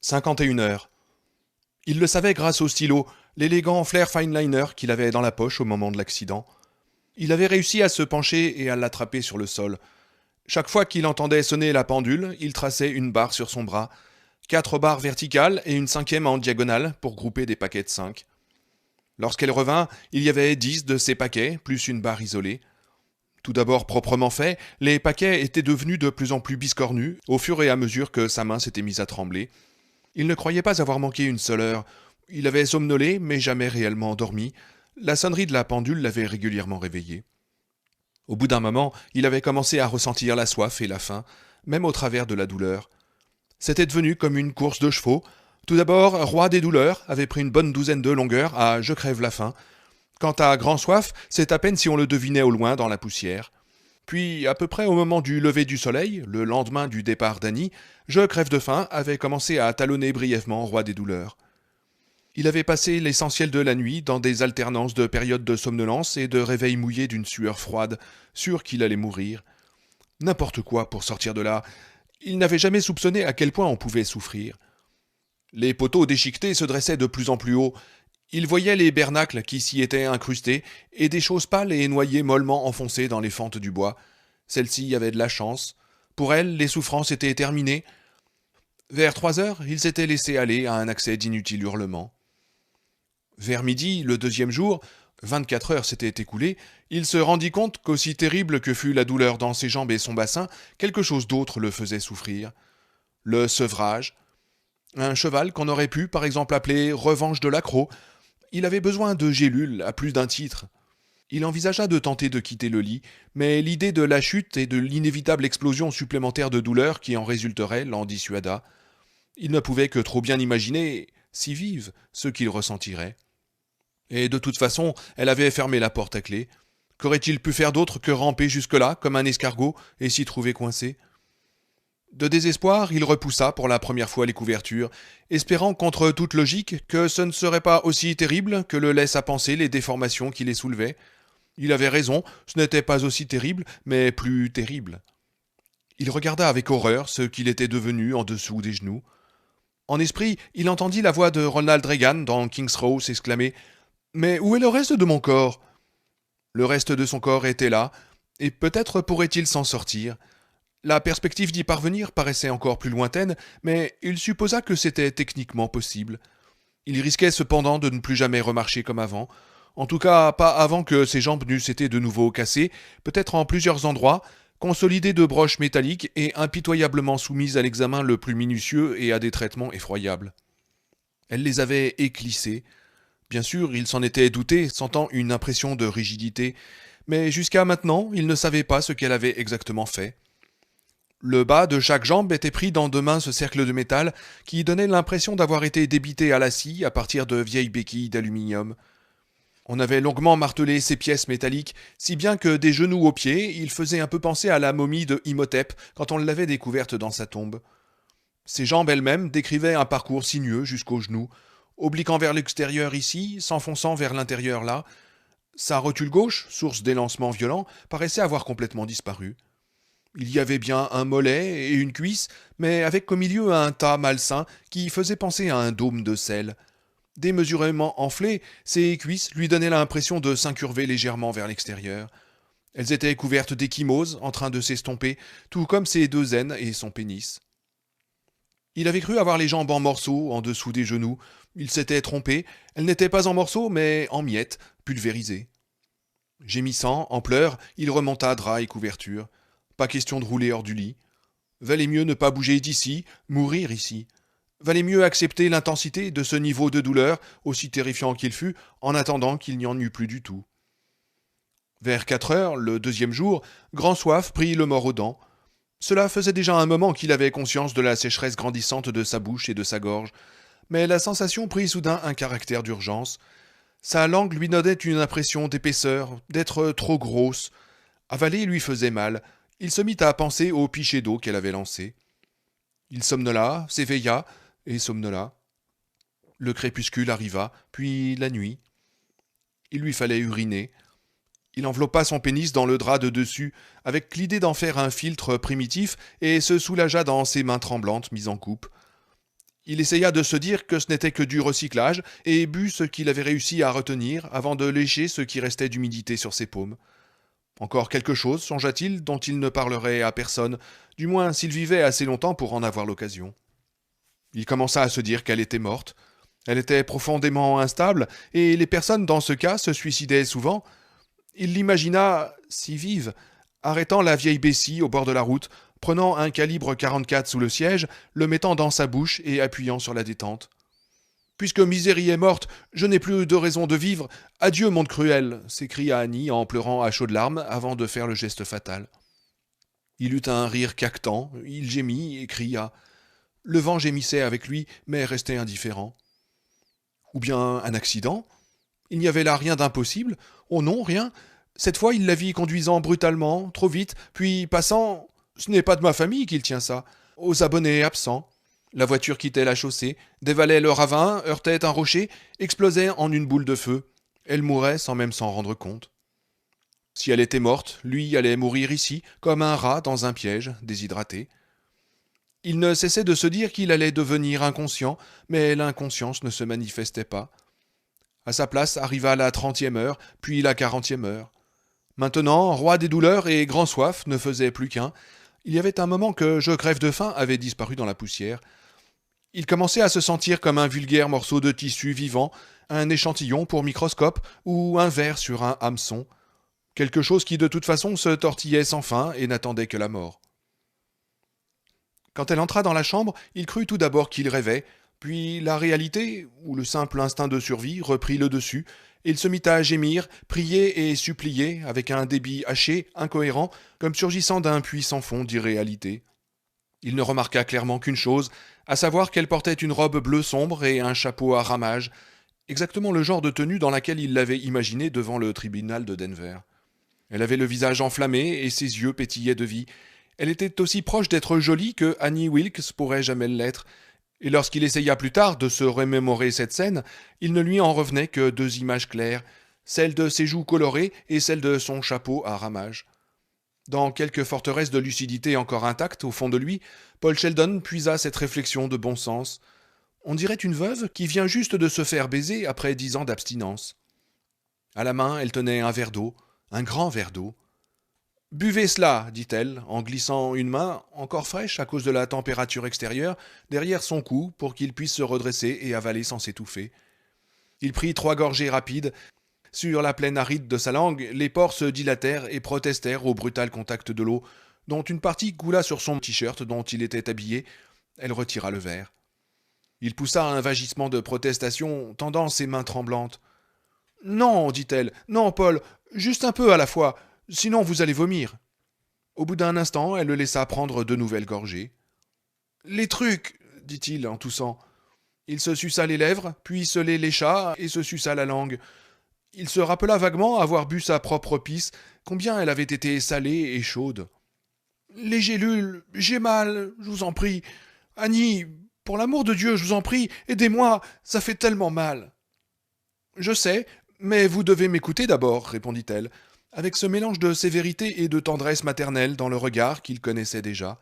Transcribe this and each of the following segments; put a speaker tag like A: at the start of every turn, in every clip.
A: 51 heures. Il le savait grâce au stylo, l'élégant flair fineliner qu'il avait dans la poche au moment de l'accident. Il avait réussi à se pencher et à l'attraper sur le sol. Chaque fois qu'il entendait sonner la pendule, il traçait une barre sur son bras, 4 barres verticales et une 5e en diagonale pour grouper des paquets de 5. Lorsqu'elle revint, il y avait 10 de ces paquets, plus une barre isolée. Tout d'abord proprement fait, les paquets étaient devenus de plus en plus biscornus au fur et à mesure que sa main s'était mise à trembler. Il ne croyait pas avoir manqué une seule heure. Il avait somnolé, mais jamais réellement endormi. La sonnerie de la pendule l'avait régulièrement réveillé. Au bout d'un moment, il avait commencé à ressentir la soif et la faim, même au travers de la douleur. C'était devenu comme une course de chevaux. Tout d'abord, roi des douleurs avait pris une bonne douzaine de longueurs à je crève la faim. Quant à grand soif, c'est à peine si on le devinait au loin dans la poussière. Puis, à peu près au moment du lever du soleil, le lendemain du départ d'Annie, je crève de faim avait commencé à talonner brièvement roi des douleurs. Il avait passé l'essentiel de la nuit dans des alternances de périodes de somnolence et de réveils mouillés d'une sueur froide, sûr qu'il allait mourir. N'importe quoi pour sortir de là. Il n'avait jamais soupçonné à quel point on pouvait souffrir. Les poteaux déchiquetés se dressaient de plus en plus haut. Il voyait les bernacles qui s'y étaient incrustés et des choses pâles et noyées mollement enfoncées dans les fentes du bois. Celle-ci avait de la chance. Pour elle, les souffrances étaient terminées. Vers 3 heures, il s'était laissé aller à un accès d'inutile hurlement. Vers midi, le deuxième jour, 24 heures s'étaient écoulées, il se rendit compte qu'aussi terrible que fût la douleur dans ses jambes et son bassin, quelque chose d'autre le faisait souffrir. Le sevrage. Un cheval qu'on aurait pu, par exemple, appeler Revanche de l'accro. Il avait besoin de gélules, à plus d'un titre. Il envisagea de tenter de quitter le lit, mais l'idée de la chute et de l'inévitable explosion supplémentaire de douleur qui en résulterait l'en dissuada. Il ne pouvait que trop bien imaginer, si vive, ce qu'il ressentirait. Et de toute façon, elle avait fermé la porte à clé. Qu'aurait-il pu faire d'autre que ramper jusque-là, comme un escargot, et s'y trouver coincé ? De désespoir, il repoussa pour la première fois les couvertures, espérant contre toute logique que ce ne serait pas aussi terrible que le laissent à penser les déformations qui les soulevaient. Il avait raison, ce n'était pas aussi terrible, mais plus terrible. Il regarda avec horreur ce qu'il était devenu en dessous des genoux. En esprit, il entendit la voix de Ronald Reagan dans King's Row s'exclamer « Mais où est le reste de mon corps ?» Le reste de son corps était là, et peut-être pourrait-il s'en sortir. La perspective d'y parvenir paraissait encore plus lointaine, mais il supposa que c'était techniquement possible. Il risquait cependant de ne plus jamais remarcher comme avant, en tout cas pas avant que ses jambes n'eussent été de nouveau cassées, peut-être en plusieurs endroits, consolidées de broches métalliques et impitoyablement soumises à l'examen le plus minutieux et à des traitements effroyables. Elle les avait éclissées. Bien sûr, il s'en était douté, sentant une impression de rigidité, mais jusqu'à maintenant, il ne savait pas ce qu'elle avait exactement fait. Le bas de chaque jambe était pris dans de minces cercles de métal qui donnaient l'impression d'avoir été débités à la scie à partir de vieilles béquilles d'aluminium. On avait longuement martelé ces pièces métalliques, si bien que des genoux aux pieds, il faisait un peu penser à la momie de Imhotep quand on l'avait découverte dans sa tombe. Ses jambes elles-mêmes décrivaient un parcours sinueux jusqu'aux genoux, obliquant vers l'extérieur ici, s'enfonçant vers l'intérieur là. Sa rotule gauche, source d'élancements violents, paraissait avoir complètement disparu. Il y avait bien un mollet et une cuisse, mais avec au milieu un tas malsain qui faisait penser à un dôme de sel. Démesurément enflées, ces cuisses lui donnaient l'impression de s'incurver légèrement vers l'extérieur. Elles étaient couvertes d'échymoses en train de s'estomper, tout comme ses 2 aines et son pénis. Il avait cru avoir les jambes en morceaux en dessous des genoux. Il s'était trompé, elles n'étaient pas en morceaux, mais en miettes, pulvérisées. Gémissant, en pleurs, il remonta drap et couverture. Pas question de rouler hors du lit. Valait mieux ne pas bouger d'ici, mourir ici. Valait mieux accepter l'intensité de ce niveau de douleur, aussi terrifiant qu'il fût, en attendant qu'il n'y en eût plus du tout. Vers 4 heures, le deuxième jour, Grand Soif prit le mort aux dents. Cela faisait déjà un moment qu'il avait conscience de la sécheresse grandissante de sa bouche et de sa gorge, mais la sensation prit soudain un caractère d'urgence. Sa langue lui donnait une impression d'épaisseur, d'être trop grosse. Avaler lui faisait mal. Il se mit à penser au pichet d'eau qu'elle avait lancé. Il somnola, s'éveilla et somnola. Le crépuscule arriva, puis la nuit. Il lui fallait uriner. Il enveloppa son pénis dans le drap de dessus, avec l'idée d'en faire un filtre primitif, et se soulagea dans ses mains tremblantes mises en coupe. Il essaya de se dire que ce n'était que du recyclage et but ce qu'il avait réussi à retenir avant de lécher ce qui restait d'humidité sur ses paumes. Encore quelque chose, songea-t-il, dont il ne parlerait à personne, du moins s'il vivait assez longtemps pour en avoir l'occasion. Il commença à se dire qu'elle était morte. Elle était profondément instable, et les personnes dans ce cas se suicidaient souvent. Il l'imagina, si vive, arrêtant la vieille Bessie au bord de la route, prenant un calibre 44 sous le siège, le mettant dans sa bouche et appuyant sur la détente. Puisque Misery est morte, je n'ai plus de raison de vivre. Adieu, monde cruel, s'écria Annie en pleurant à chaudes larmes avant de faire le geste fatal. Il eut un rire caquetant, il gémit et cria. Le vent gémissait avec lui, mais restait indifférent. Ou bien un accident? Il n'y avait là rien d'impossible. Oh non, rien. Cette fois, il la vit conduisant brutalement, trop vite, puis passant. Ce n'est pas de ma famille qu'il tient ça. Aux abonnés absents. La voiture quittait la chaussée, dévalait le ravin, heurtait un rocher, explosait en une boule de feu. Elle mourait sans même s'en rendre compte. Si elle était morte, lui allait mourir ici, comme un rat dans un piège, déshydraté. Il ne cessait de se dire qu'il allait devenir inconscient, mais l'inconscience ne se manifestait pas. À sa place arriva la 30e heure, puis la 40e heure. Maintenant, roi des douleurs et grand soif ne faisait plus qu'un. Il y avait un moment que Je crève de faim avait disparu dans la poussière. Il commençait à se sentir comme un vulgaire morceau de tissu vivant, un échantillon pour microscope ou un ver sur un hameçon. Quelque chose qui de toute façon se tortillait sans fin et n'attendait que la mort. Quand elle entra dans la chambre, il crut tout d'abord qu'il rêvait, puis la réalité, ou le simple instinct de survie, reprit le dessus, et il se mit à gémir, prier et supplier, avec un débit haché, incohérent, comme surgissant d'un puits sans fond d'irréalité. Il ne remarqua clairement qu'une chose, à savoir qu'elle portait une robe bleu sombre et un chapeau à ramages, exactement le genre de tenue dans laquelle il l'avait imaginée devant le tribunal de Denver. Elle avait le visage enflammé et ses yeux pétillaient de vie. Elle était aussi proche d'être jolie que Annie Wilkes pourrait jamais l'être, et lorsqu'il essaya plus tard de se remémorer cette scène, il ne lui en revenait que deux images claires, celle de ses joues colorées et celle de son chapeau à ramages. Dans quelque forteresse de lucidité encore intacte au fond de lui, Paul Sheldon puisa cette réflexion de bon sens. On dirait une veuve qui vient juste de se faire baiser après 10 ans d'abstinence. À la main, elle tenait un verre d'eau, un grand verre d'eau. Buvez cela, dit-elle, en glissant une main, encore fraîche à cause de la température extérieure, derrière son cou pour qu'il puisse se redresser et avaler sans s'étouffer. Il prit 3 gorgées rapides. Sur la plaine aride de sa langue, les pores se dilatèrent et protestèrent au brutal contact de l'eau, dont une partie coula sur son t-shirt dont il était habillé. Elle retira le verre. Il poussa un vagissement de protestation, tendant ses mains tremblantes. « Non, dit-elle, non, Paul, juste un peu à la fois. Sinon, vous allez vomir. » Au bout d'un instant, elle le laissa prendre de nouvelles gorgées. Les trucs, dit-il en toussant. Il se suça les lèvres, puis se les lécha et se suça la langue. Il se rappela vaguement avoir bu sa propre pisse, combien elle avait été salée et chaude. Les gélules, j'ai mal, je vous en prie. Annie, pour l'amour de Dieu, je vous en prie, aidez-moi, ça fait tellement mal. Je sais, mais vous devez m'écouter d'abord, répondit-elle, avec ce mélange de sévérité et de tendresse maternelle dans le regard qu'il connaissait déjà.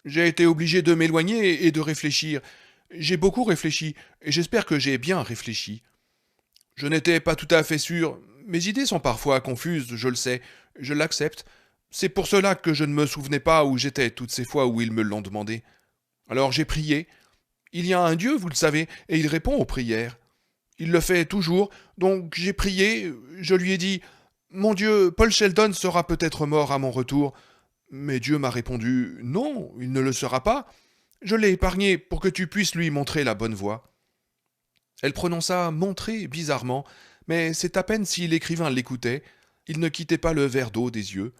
A: J'ai été obligé de m'éloigner et de réfléchir. J'ai beaucoup réfléchi, et j'espère que j'ai bien réfléchi. Je n'étais pas tout à fait sûr. Mes idées sont parfois confuses, je le sais, je l'accepte. C'est pour cela que je ne me souvenais pas où j'étais toutes ces fois où ils me l'ont demandé. Alors j'ai prié. Il y a un Dieu, vous le savez, et il répond aux prières. Il le fait toujours, donc j'ai prié, je lui ai dit « Mon Dieu, Paul Sheldon sera peut-être mort à mon retour. » Mais Dieu m'a répondu « Non, il ne le sera pas. Je l'ai épargné pour que tu puisses lui montrer la bonne voie. » Elle prononça « montrer » bizarrement, mais c'est à peine si l'écrivain l'écoutait. Il ne quittait pas le verre d'eau des yeux.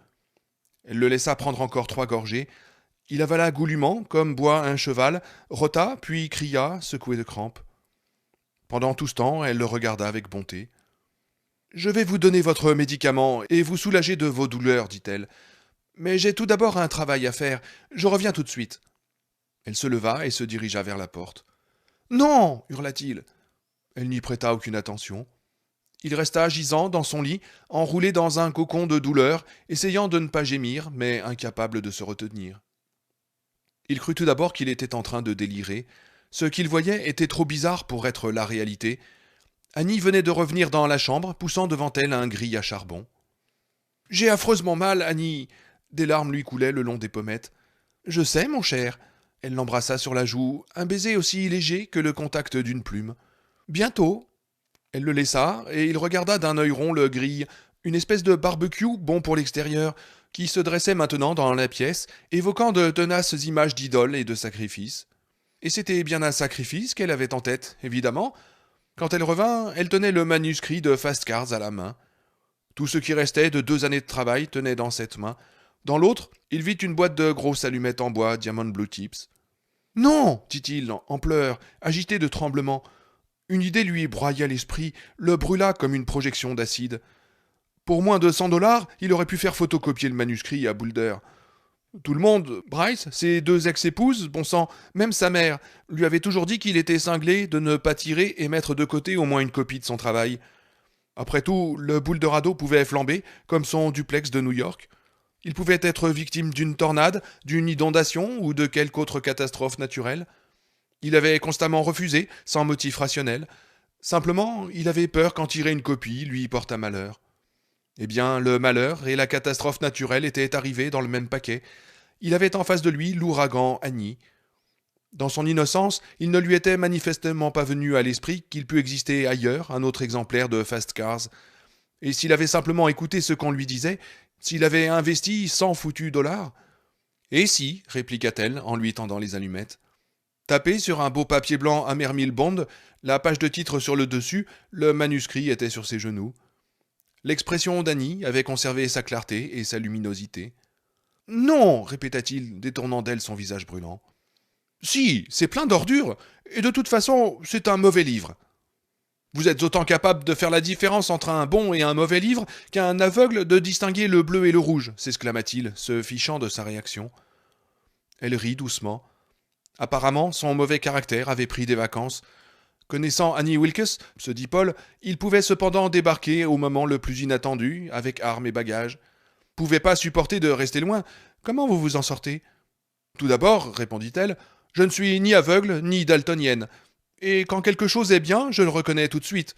A: Elle le laissa prendre encore 3 gorgées. Il avala goulûment, comme boit un cheval, rota, puis cria, secoué de crampes. Pendant tout ce temps, elle le regarda avec bonté. « Je vais vous donner votre médicament et vous soulager de vos douleurs, dit-elle. Mais j'ai tout d'abord un travail à faire. Je reviens tout de suite. » Elle se leva et se dirigea vers la porte. « Non !» hurla-t-il. Elle n'y prêta aucune attention. Il resta gisant dans son lit, enroulé dans un cocon de douleur, essayant de ne pas gémir, mais incapable de se retenir. Il crut tout d'abord qu'il était en train de délirer. Ce qu'il voyait était trop bizarre pour être la réalité. Annie venait de revenir dans la chambre, poussant devant elle un gril à charbon. « J'ai affreusement mal, Annie !» Des larmes lui coulaient le long des pommettes. « Je sais, mon cher. » Elle l'embrassa sur la joue, un baiser aussi léger que le contact d'une plume. « Bientôt. » Elle le laissa, et il regarda d'un œil rond le gril, une espèce de barbecue bon pour l'extérieur, qui se dressait maintenant dans la pièce, évoquant de tenaces images d'idoles et de sacrifices. Et c'était bien un sacrifice qu'elle avait en tête, évidemment. Quand elle revint, elle tenait le manuscrit de Fast Cars à la main. Tout ce qui restait de 2 années de travail tenait dans cette main. Dans l'autre, il vit une boîte de grosses allumettes en bois, Diamond Blue Tips. « Non !» dit-il, en pleurs, agité de tremblements. Une idée lui broya l'esprit, le brûla comme une projection d'acide. Pour moins de $100, il aurait pu faire photocopier le manuscrit à Boulder. Tout le monde, Bryce, ses 2 ex-épouses, bon sang, même sa mère, lui avait toujours dit qu'il était cinglé de ne pas tirer et mettre de côté au moins une copie de son travail. Après tout, le Bouldorado pouvait flamber, comme son duplex de New York. Il pouvait être victime d'une tornade, d'une inondation ou de quelque autre catastrophe naturelle. Il avait constamment refusé, sans motif rationnel. Simplement, il avait peur qu'en tirer une copie lui portât malheur. Eh bien, le malheur et la catastrophe naturelle étaient arrivés dans le même paquet. Il avait en face de lui l'ouragan Annie. Dans son innocence, il ne lui était manifestement pas venu à l'esprit qu'il pût exister ailleurs un autre exemplaire de Fast Cars. Et s'il avait simplement écouté ce qu'on lui disait, s'il avait investi 100 foutus dollars. Et si, répliqua-t-elle en lui tendant les allumettes. Tapé sur un beau papier blanc Hammermill Bond, la page de titre sur le dessus, le manuscrit était sur ses genoux. L'expression d'Annie avait conservé sa clarté et sa luminosité. « Non !» répéta-t-il, détournant d'elle son visage brûlant. « Si, c'est plein d'ordures, et de toute façon, c'est un mauvais livre. » « Vous êtes autant capable de faire la différence entre un bon et un mauvais livre qu'un aveugle de distinguer le bleu et le rouge, s'exclama-t-il, se fichant de sa réaction. Elle rit doucement. Apparemment, son mauvais caractère avait pris des vacances. Connaissant Annie Wilkes, se dit Paul, il pouvait cependant débarquer au moment le plus inattendu, avec armes et bagages. Pouvait pas supporter de rester loin. Comment vous vous en sortez ? Tout d'abord, répondit-elle, je ne suis ni aveugle ni daltonienne. Et quand quelque chose est bien, je le reconnais tout de suite.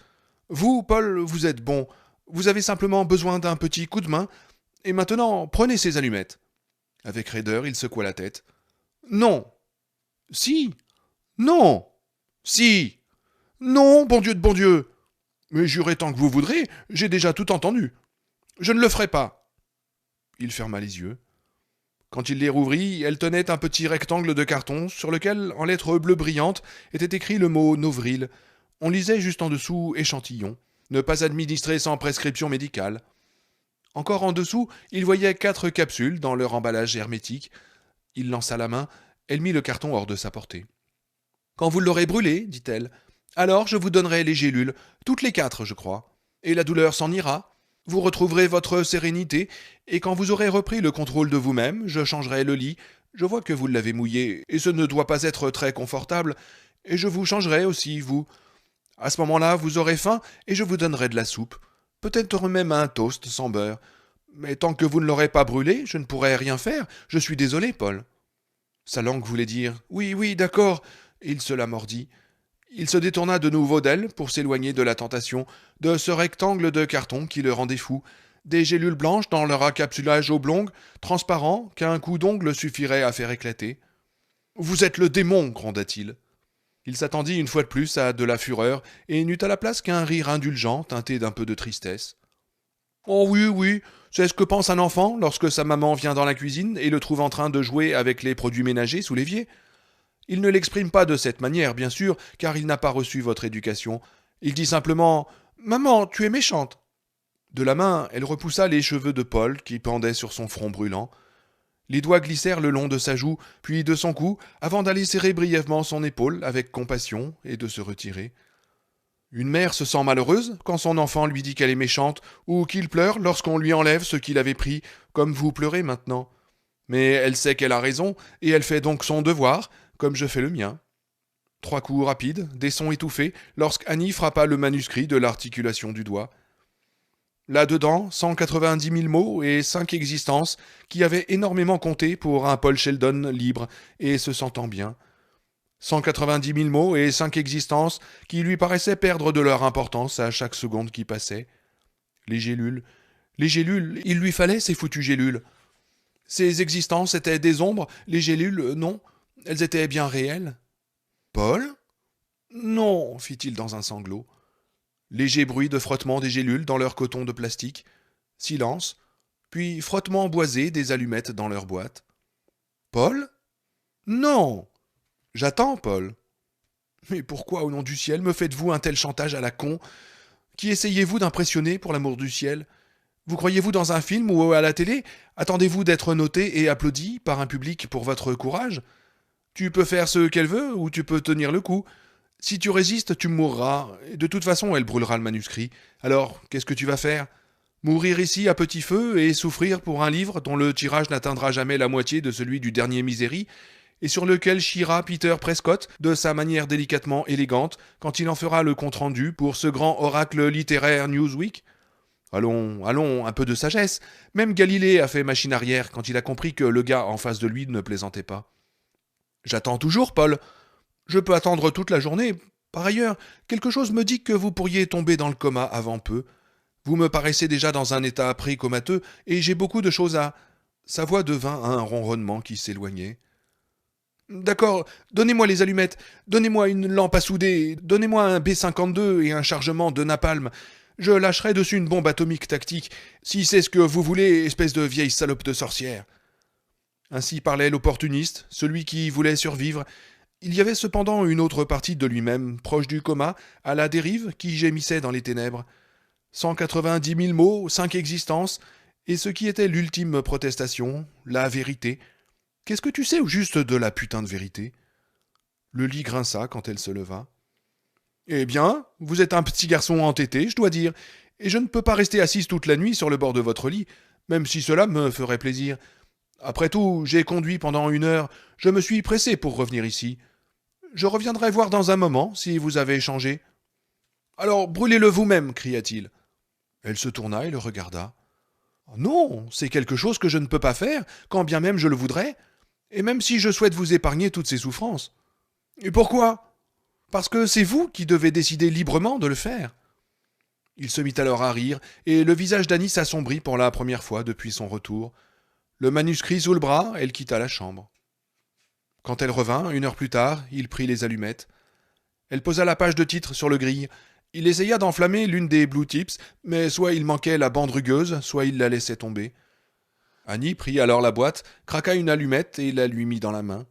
A: Vous, Paul, vous êtes bon. Vous avez simplement besoin d'un petit coup de main. Et maintenant, prenez ces allumettes. Avec raideur, il secoua la tête. Non. Si. Non. Si. Non, bon Dieu de bon Dieu. Mais jurez tant que vous voudrez, j'ai déjà tout entendu. Je ne le ferai pas. Il ferma les yeux. Quand il les rouvrit, elle tenait un petit rectangle de carton sur lequel, en lettres bleues brillantes, était écrit le mot Novril. On lisait juste en dessous échantillon, ne pas administrer sans prescription médicale. Encore en dessous, il voyait 4 capsules dans leur emballage hermétique. Il lança la main, elle mit le carton hors de sa portée. Quand vous l'aurez brûlé, dit-elle, alors je vous donnerai les gélules, toutes les 4, je crois. Et la douleur s'en ira. Vous retrouverez votre sérénité, et quand vous aurez repris le contrôle de vous-même, je changerai le lit. Je vois que vous l'avez mouillé, et ce ne doit pas être très confortable, et je vous changerai aussi, vous. À ce moment-là, vous aurez faim, et je vous donnerai de la soupe. Peut-être même un toast sans beurre. Mais tant que vous ne l'aurez pas brûlé, je ne pourrai rien faire. Je suis désolé, Paul. Sa langue voulait dire « Oui, oui, d'accord », et il se la mordit. Il se détourna de nouveau d'elle pour s'éloigner de la tentation, de ce rectangle de carton qui le rendait fou, des gélules blanches dans leur encapsulage oblong, transparent, qu'un coup d'ongle suffirait à faire éclater. « Vous êtes le démon !» gronda-t-il. Il s'attendit une fois de plus à de la fureur, et n'eut à la place qu'un rire indulgent teinté d'un peu de tristesse. « Oh oui, oui, c'est ce que pense un enfant lorsque sa maman vient dans la cuisine et le trouve en train de jouer avec les produits ménagers sous l'évier. Il ne l'exprime pas de cette manière, bien sûr, car il n'a pas reçu votre éducation. Il dit simplement « Maman, tu es méchante !» De la main, elle repoussa les cheveux de Paul qui pendaient sur son front brûlant. Les doigts glissèrent le long de sa joue, puis de son cou, avant d'aller serrer brièvement son épaule avec compassion et de se retirer. Une mère se sent malheureuse quand son enfant lui dit qu'elle est méchante, ou qu'il pleure lorsqu'on lui enlève ce qu'il avait pris, comme vous pleurez maintenant. Mais elle sait qu'elle a raison, et elle fait donc son devoir, comme je fais le mien. 3 coups rapides, des sons étouffés, lorsqu'Annie frappa le manuscrit de l'articulation du doigt. Là-dedans, 190 000 mots et 5 existences qui avaient énormément compté pour un Paul Sheldon libre et se sentant bien. 190 000 mots et 5 existences qui lui paraissaient perdre de leur importance à chaque seconde qui passait. Les gélules. Les gélules, il lui fallait ces foutues gélules. Ces existences étaient des ombres, les gélules, non. Elles étaient bien réelles. Paul? Non, fit-il dans un sanglot. Léger bruit de frottement des gélules dans leur coton de plastique. Silence. Puis frottement boisé des allumettes dans leur boîte. Paul? Non. J'attends, Paul. Mais pourquoi, au nom du ciel, me faites-vous un tel chantage à la con? Qui essayez-vous d'impressionner, pour l'amour du ciel? Vous croyez-vous dans un film ou à la télé? Attendez-vous d'être noté et applaudi par un public pour votre courage? Tu peux faire ce qu'elle veut ou tu peux tenir le coup. Si tu résistes, tu mourras. Et de toute façon, elle brûlera le manuscrit. Alors, qu'est-ce que tu vas faire? Mourir ici à petit feu et souffrir pour un livre dont le tirage n'atteindra jamais la moitié de celui du dernier Misery, et sur lequel chiera Peter Prescott de sa manière délicatement élégante quand il en fera le compte-rendu pour ce grand oracle littéraire Newsweek? Allons, allons, un peu de sagesse. Même Galilée a fait machine arrière quand il a compris que le gars en face de lui ne plaisantait pas. J'attends toujours, Paul. Je peux attendre toute la journée. Par ailleurs, quelque chose me dit que vous pourriez tomber dans le coma avant peu. Vous me paraissez déjà dans un état pré-comateux, et j'ai beaucoup de choses à... Sa voix devint un ronronnement qui s'éloignait. D'accord, donnez-moi les allumettes, donnez-moi une lampe à souder, donnez-moi un B-52 et un chargement de napalm. Je lâcherai dessus une bombe atomique tactique, si c'est ce que vous voulez, espèce de vieille salope de sorcière. Ainsi parlait l'opportuniste, celui qui voulait survivre. Il y avait cependant une autre partie de lui-même, proche du coma, à la dérive, qui gémissait dans les ténèbres. 190 000 mots, 5 existences, et ce qui était l'ultime protestation, la vérité. Qu'est-ce que tu sais au juste de la putain de vérité? Le lit grinça quand elle se leva. Eh bien, vous êtes un petit garçon entêté, je dois dire, et je ne peux pas rester assise toute la nuit sur le bord de votre lit, même si cela me ferait plaisir. Après tout, j'ai conduit pendant 1 heure, je me suis pressé pour revenir ici. Je reviendrai voir dans un moment si vous avez changé. Alors brûlez-le vous-même, cria-t-il. Elle se tourna et le regarda. Non, c'est quelque chose que je ne peux pas faire, quand bien même je le voudrais, et même si je souhaite vous épargner toutes ces souffrances. Et pourquoi? Parce que c'est vous qui devez décider librement de le faire. Il se mit alors à rire, et le visage d'Annie s'assombrit pour la première fois depuis son retour. Le manuscrit sous le bras, elle quitta la chambre. Quand elle revint, 1 heure plus tard, il prit les allumettes. Elle posa la page de titre sur le grille. Il essaya d'enflammer l'une des blue tips, mais soit il manquait la bande rugueuse, soit il la laissait tomber. Annie prit alors la boîte, craqua une allumette et la lui mit dans la main.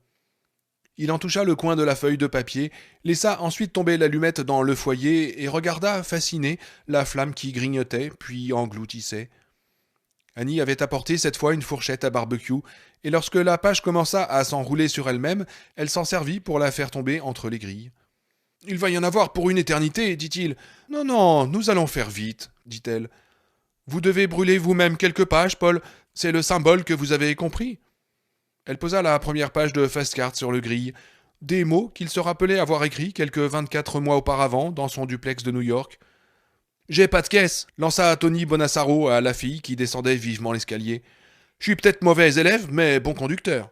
A: Il en toucha le coin de la feuille de papier, laissa ensuite tomber l'allumette dans le foyer et regarda, fasciné, la flamme qui grignotait, puis engloutissait. Annie avait apporté cette fois une fourchette à barbecue, et lorsque la page commença à s'enrouler sur elle-même, elle s'en servit pour la faire tomber entre les grilles. Il va y en avoir pour une éternité, dit-il. Non, non, nous allons faire vite, dit-elle. Vous devez brûler vous-même quelques pages, Paul. C'est le symbole que vous avez compris. Elle posa la première page de Fastcard sur le grille. Des mots qu'il se rappelait avoir écrits quelques 24 mois auparavant dans son duplex de New York. J'ai pas de caisse, lança Tony Bonassaro à la fille qui descendait vivement l'escalier. Je suis peut-être mauvais élève, mais bon conducteur.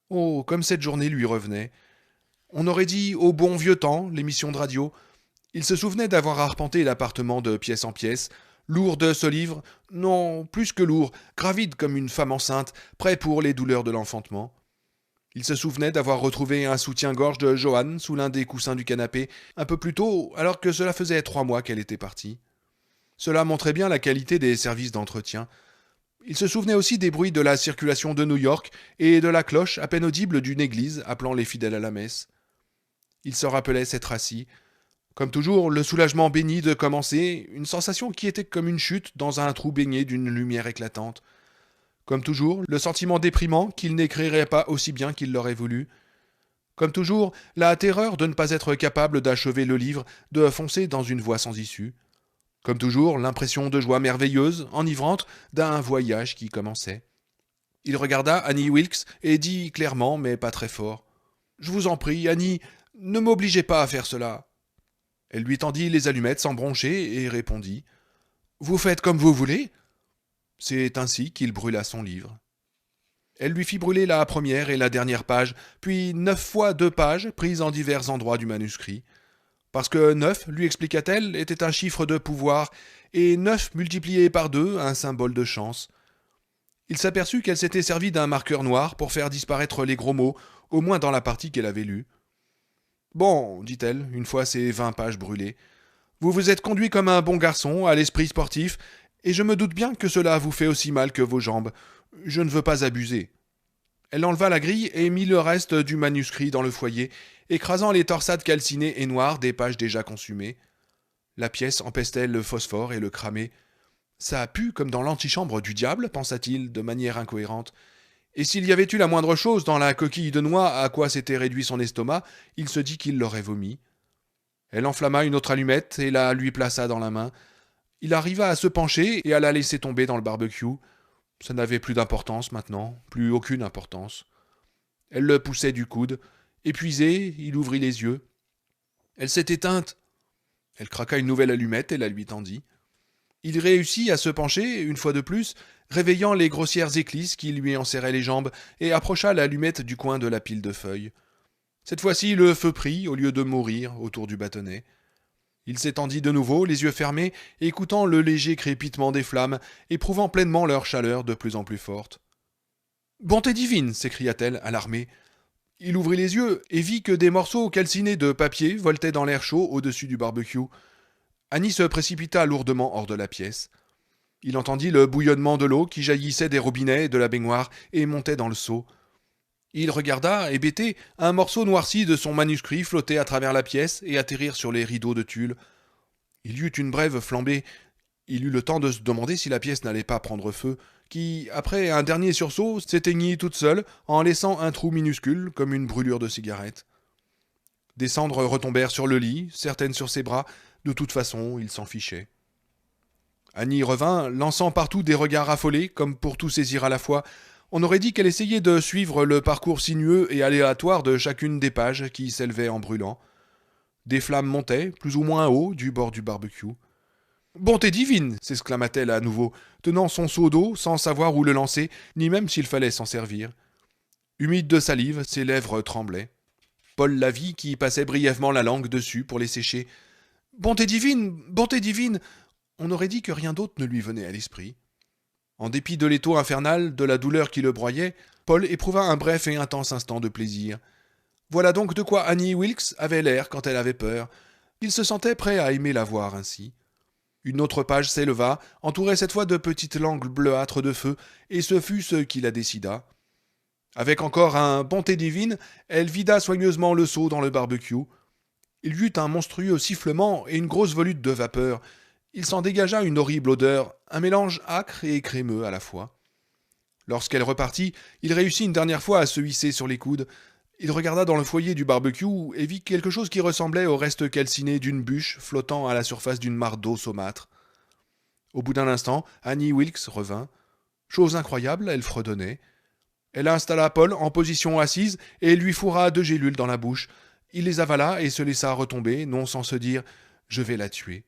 A: Oh, comme cette journée lui revenait. On aurait dit au bon vieux temps, l'émission de radio. Il se souvenait d'avoir arpenté l'appartement de pièce en pièce, lourd de ce livre, non, plus que lourd, gravide comme une femme enceinte, prêt pour les douleurs de l'enfantement. Il se souvenait d'avoir retrouvé un soutien-gorge de Joanne sous l'un des coussins du canapé, un peu plus tôt, alors que cela faisait 3 mois qu'elle était partie. Cela montrait bien la qualité des services d'entretien. Il se souvenait aussi des bruits de la circulation de New York et de la cloche à peine audible d'une église appelant les fidèles à la messe. Il se rappelait s'être assis. Comme toujours, le soulagement béni de commencer, une sensation qui était comme une chute dans un trou baigné d'une lumière éclatante. Comme toujours, le sentiment déprimant qu'il n'écrirait pas aussi bien qu'il l'aurait voulu. Comme toujours, la terreur de ne pas être capable d'achever le livre, de foncer dans une voie sans issue. Comme toujours, l'impression de joie merveilleuse, enivrante, d'un voyage qui commençait. Il regarda Annie Wilkes et dit clairement, mais pas très fort. « Je vous en prie, Annie, ne m'obligez pas à faire cela. » Elle lui tendit les allumettes sans broncher et répondit « Vous faites comme vous voulez ?» C'est ainsi qu'il brûla son livre. Elle lui fit brûler la première et la dernière page, puis 9 fois 2 pages prises en divers endroits du manuscrit. Parce que 9, lui expliqua-t-elle, était un chiffre de pouvoir, et 9 multiplié par 2, un symbole de chance. Il s'aperçut qu'elle s'était servie d'un marqueur noir pour faire disparaître les gros mots, au moins dans la partie qu'elle avait lue. Bon, dit-elle, une fois ces 20 pages brûlées, vous vous êtes conduit comme un bon garçon, à l'esprit sportif, et je me doute bien que cela vous fait aussi mal que vos jambes. Je ne veux pas abuser. Elle enleva la grille et mit le reste du manuscrit dans le foyer, écrasant les torsades calcinées et noires des pages déjà consumées. La pièce empestait le phosphore et le cramait. Ça a pu comme dans l'antichambre du diable, pensa-t-il de manière incohérente. Et s'il y avait eu la moindre chose dans la coquille de noix à quoi s'était réduit son estomac, il se dit qu'il l'aurait vomi. Elle enflamma une autre allumette et la lui plaça dans la main. Il arriva à se pencher et à la laisser tomber dans le barbecue. Ça n'avait plus d'importance maintenant, plus aucune importance. Elle le poussait du coude. Épuisé, il ouvrit les yeux. Elle s'est éteinte. Elle craqua une nouvelle allumette et la lui tendit. Il réussit à se pencher, une fois de plus, réveillant les grossières éclisses qui lui enserraient les jambes, et approcha l'allumette du coin de la pile de feuilles. Cette fois-ci, le feu prit, au lieu de mourir, autour du bâtonnet. Il s'étendit de nouveau, les yeux fermés, écoutant le léger crépitement des flammes, éprouvant pleinement leur chaleur de plus en plus forte. « Bonté divine !» s'écria-t-elle, alarmée. Il ouvrit les yeux et vit que des morceaux calcinés de papier voletaient dans l'air chaud au-dessus du barbecue. Annie se précipita lourdement hors de la pièce. Il entendit le bouillonnement de l'eau qui jaillissait des robinets et de la baignoire et montait dans le seau. Il regarda, hébété, un morceau noirci de son manuscrit flotter à travers la pièce et atterrir sur les rideaux de tulle. Il y eut une brève flambée. Il eut le temps de se demander si la pièce n'allait pas prendre feu, qui, après un dernier sursaut, s'éteignit toute seule, en laissant un trou minuscule, comme une brûlure de cigarette. Des cendres retombèrent sur le lit, certaines sur ses bras. De toute façon, il s'en fichait. Annie revint, lançant partout des regards affolés, comme pour tout saisir à la fois. On aurait dit qu'elle essayait de suivre le parcours sinueux et aléatoire de chacune des pages qui s'élevaient en brûlant. Des flammes montaient, plus ou moins haut, du bord du barbecue. « Bonté divine !» s'exclama-t-elle à nouveau, tenant son seau d'eau sans savoir où le lancer, ni même s'il fallait s'en servir. Humide de salive, ses lèvres tremblaient. Paul la vit qui passait brièvement la langue dessus pour les sécher. « Bonté divine ! Bonté divine !» On aurait dit que rien d'autre ne lui venait à l'esprit. En dépit de l'étau infernal, de la douleur qui le broyait, Paul éprouva un bref et intense instant de plaisir. Voilà donc de quoi Annie Wilkes avait l'air quand elle avait peur. Il se sentait prêt à aimer la voir ainsi. Une autre page s'éleva, entourée cette fois de petites langues bleuâtres de feu, et ce fut ce qui la décida. Avec encore un bonté divine, elle vida soigneusement le seau dans le barbecue. Il y eut un monstrueux sifflement et une grosse volute de vapeur. Il s'en dégagea une horrible odeur, un mélange âcre et crémeux à la fois. Lorsqu'elle repartit, il réussit une dernière fois à se hisser sur les coudes. Il regarda dans le foyer du barbecue et vit quelque chose qui ressemblait au reste calciné d'une bûche flottant à la surface d'une mare d'eau saumâtre. Au bout d'un instant, Annie Wilkes revint. Chose incroyable, elle fredonnait. Elle installa Paul en position assise et lui fourra 2 gélules dans la bouche. Il les avala et se laissa retomber, non sans se dire « Je vais la tuer ».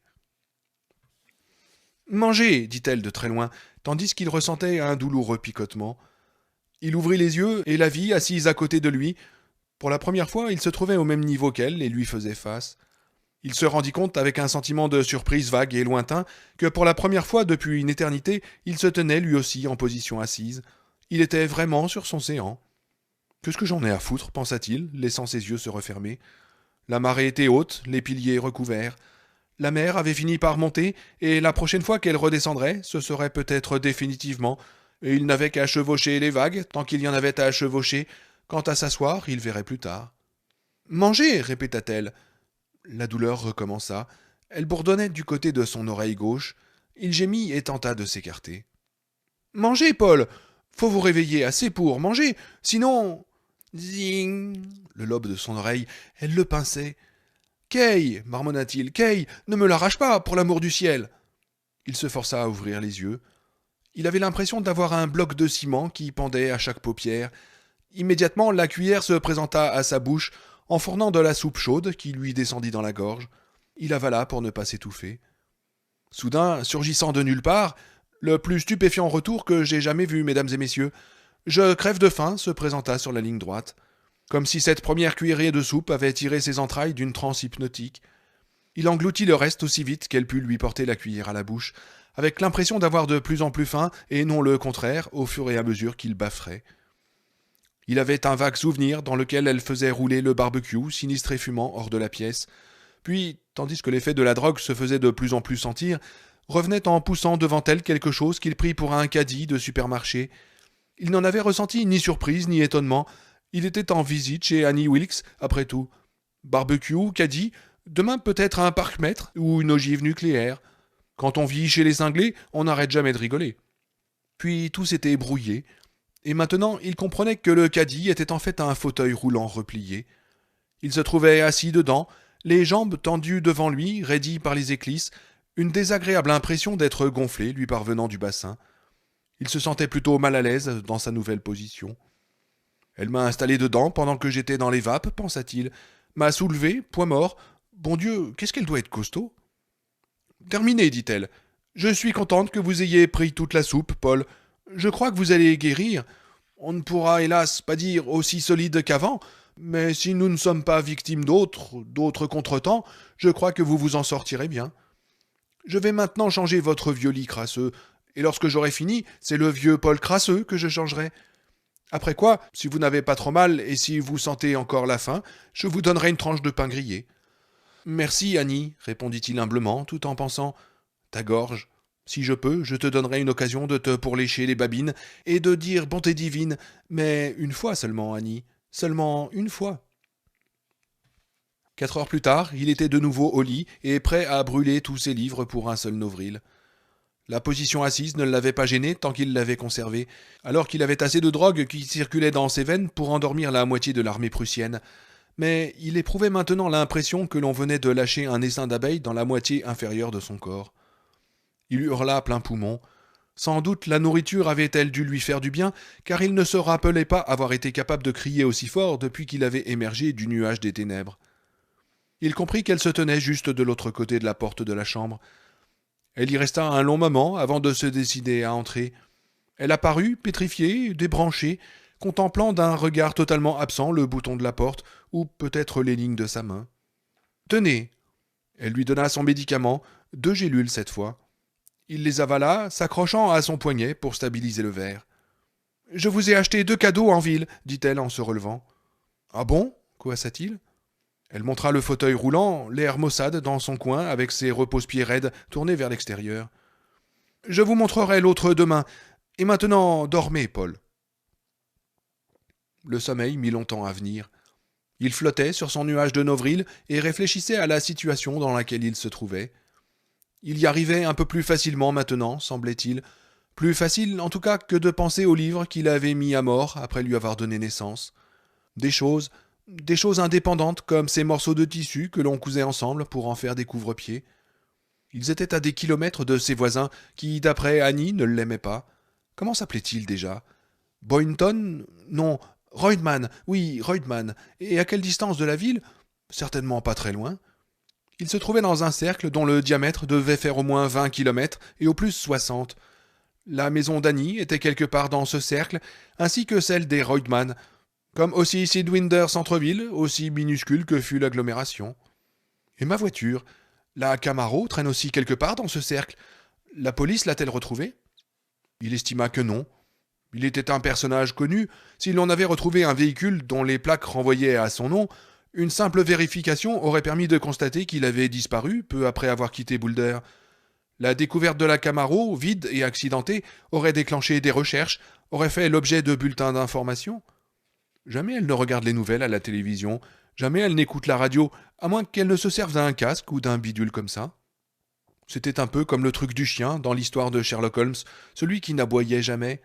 A: « Mangez !» dit-elle de très loin, tandis qu'il ressentait un douloureux picotement. Il ouvrit les yeux et la vit assise à côté de lui. Pour la première fois, il se trouvait au même niveau qu'elle et lui faisait face. Il se rendit compte avec un sentiment de surprise vague et lointain que pour la première fois depuis une éternité, il se tenait lui aussi en position assise. Il était vraiment sur son séant. « Qu'est-ce que j'en ai à foutre ?» pensa-t-il, laissant ses yeux se refermer. La marée était haute, les piliers recouverts. La mer avait fini par monter, et la prochaine fois qu'elle redescendrait, ce serait peut-être définitivement, et il n'avait qu'à chevaucher les vagues, tant qu'il y en avait à chevaucher. Quant à s'asseoir, il verrait plus tard. « Mangez !» répéta-t-elle. La douleur recommença. Elle bourdonnait du côté de son oreille gauche. Il gémit et tenta de s'écarter. « Mangez, Paul ! Faut vous réveiller assez pour manger, sinon... » Zing. Le lobe de son oreille, elle le pinçait. « Kay !» marmonna-t-il. « Kay, ne me l'arrache pas, pour l'amour du ciel !» Il se força à ouvrir les yeux. Il avait l'impression d'avoir un bloc de ciment qui pendait à chaque paupière. Immédiatement, la cuillère se présenta à sa bouche, en fournant de la soupe chaude qui lui descendit dans la gorge. Il avala pour ne pas s'étouffer. Soudain, surgissant de nulle part, le plus stupéfiant retour que j'ai jamais vu, mesdames et messieurs, Je crève de faim se présenta sur la ligne droite, comme si cette première cuillerée de soupe avait tiré ses entrailles d'une transe hypnotique. Il engloutit le reste aussi vite qu'elle put lui porter la cuillère à la bouche, avec l'impression d'avoir de plus en plus faim, et non le contraire, au fur et à mesure qu'il bafferait. Il avait un vague souvenir dans lequel elle faisait rouler le barbecue, sinistre et fumant, hors de la pièce. Puis, tandis que l'effet de la drogue se faisait de plus en plus sentir, revenait en poussant devant elle quelque chose qu'il prit pour un caddie de supermarché. Il n'en avait ressenti ni surprise ni étonnement. Il était en visite chez Annie Wilkes, après tout. Barbecue, caddie, demain peut-être un parc-mètre ou une ogive nucléaire. Quand on vit chez les cinglés, on n'arrête jamais de rigoler. Puis tout s'était brouillé, et maintenant il comprenait que le caddie était en fait un fauteuil roulant replié. Il se trouvait assis dedans, les jambes tendues devant lui, raidies par les éclisses, une désagréable impression d'être gonflé lui parvenant du bassin. Il se sentait plutôt mal à l'aise dans sa nouvelle position. Elle m'a installé dedans pendant que j'étais dans les vapes, pensa-t-il, m'a soulevé, point mort. Bon Dieu, qu'est-ce qu'elle doit être costaud. Terminé, dit-elle. Je suis contente que vous ayez pris toute la soupe, Paul. Je crois que vous allez guérir. On ne pourra, hélas, pas dire aussi solide qu'avant, mais si nous ne sommes pas victimes d'autres contretemps, je crois que vous vous en sortirez bien. Je vais maintenant changer votre vieux lit crasseux, et lorsque j'aurai fini, c'est le vieux Paul crasseux que je changerai. Après quoi, si vous n'avez pas trop mal et si vous sentez encore la faim, je vous donnerai une tranche de pain grillé. Merci, Annie, répondit-il humblement, tout en pensant. Ta gorge. Si je peux, je te donnerai une occasion de te pourlécher les babines et de dire bonté divine, mais une fois seulement, Annie. Seulement une fois. 4 heures plus tard, il était de nouveau au lit et prêt à brûler tous ses livres pour un seul novril. La position assise ne l'avait pas gêné tant qu'il l'avait conservée, alors qu'il avait assez de drogue qui circulait dans ses veines pour endormir la moitié de l'armée prussienne. Mais il éprouvait maintenant l'impression que l'on venait de lâcher un essaim d'abeilles dans la moitié inférieure de son corps. Il hurla à plein poumon. Sans doute la nourriture avait-elle dû lui faire du bien, car il ne se rappelait pas avoir été capable de crier aussi fort depuis qu'il avait émergé du nuage des ténèbres. Il comprit qu'elle se tenait juste de l'autre côté de la porte de la chambre. Elle y resta un long moment avant de se décider à entrer. Elle apparut, pétrifiée, débranchée, contemplant d'un regard totalement absent le bouton de la porte, ou peut-être les lignes de sa main. « Tenez !» Elle lui donna son médicament, 2 gélules cette fois. Il les avala, s'accrochant à son poignet pour stabiliser le verre. « Je vous ai acheté 2 cadeaux en ville, dit-elle en se relevant. « Ah bon ?» coassa-t-il. Elle montra le fauteuil roulant, l'air maussade dans son coin, avec ses repose-pieds raides tournés vers l'extérieur. « Je vous montrerai l'autre demain. Et maintenant, dormez, Paul. » Le sommeil mit longtemps à venir. Il flottait sur son nuage de novril et réfléchissait à la situation dans laquelle il se trouvait. Il y arrivait un peu plus facilement maintenant, semblait-il. Plus facile, en tout cas, que de penser aux livres qu'il avait mis à mort après lui avoir donné naissance. Des choses indépendantes comme ces morceaux de tissu que l'on cousait ensemble pour en faire des couvre-pieds. Ils étaient à des kilomètres de ses voisins qui, d'après Annie, ne l'aimaient pas. Comment s'appelait-il déjà? Boynton? Non, Reutemann, oui, Reutemann. Et à quelle distance de la ville? Certainement pas très loin. Il se trouvait dans un cercle dont le diamètre devait faire au moins 20 kilomètres et au plus 60. La maison d'Annie était quelque part dans ce cercle, ainsi que celle des Reutemann, comme aussi Sidwinder centre-ville, aussi minuscule que fut l'agglomération. Et ma voiture, la Camaro, traîne aussi quelque part dans ce cercle. La police l'a-t-elle retrouvée? Il estima que non. Il était un personnage connu. Si l'on avait retrouvé un véhicule dont les plaques renvoyaient à son nom, une simple vérification aurait permis de constater qu'il avait disparu peu après avoir quitté Boulder. La découverte de la Camaro, vide et accidentée, aurait déclenché des recherches, aurait fait l'objet de bulletins d'information. Jamais elle ne regarde les nouvelles à la télévision, jamais elle n'écoute la radio, à moins qu'elle ne se serve d'un casque ou d'un bidule comme ça. C'était un peu comme le truc du chien dans l'histoire de Sherlock Holmes, celui qui n'aboyait jamais.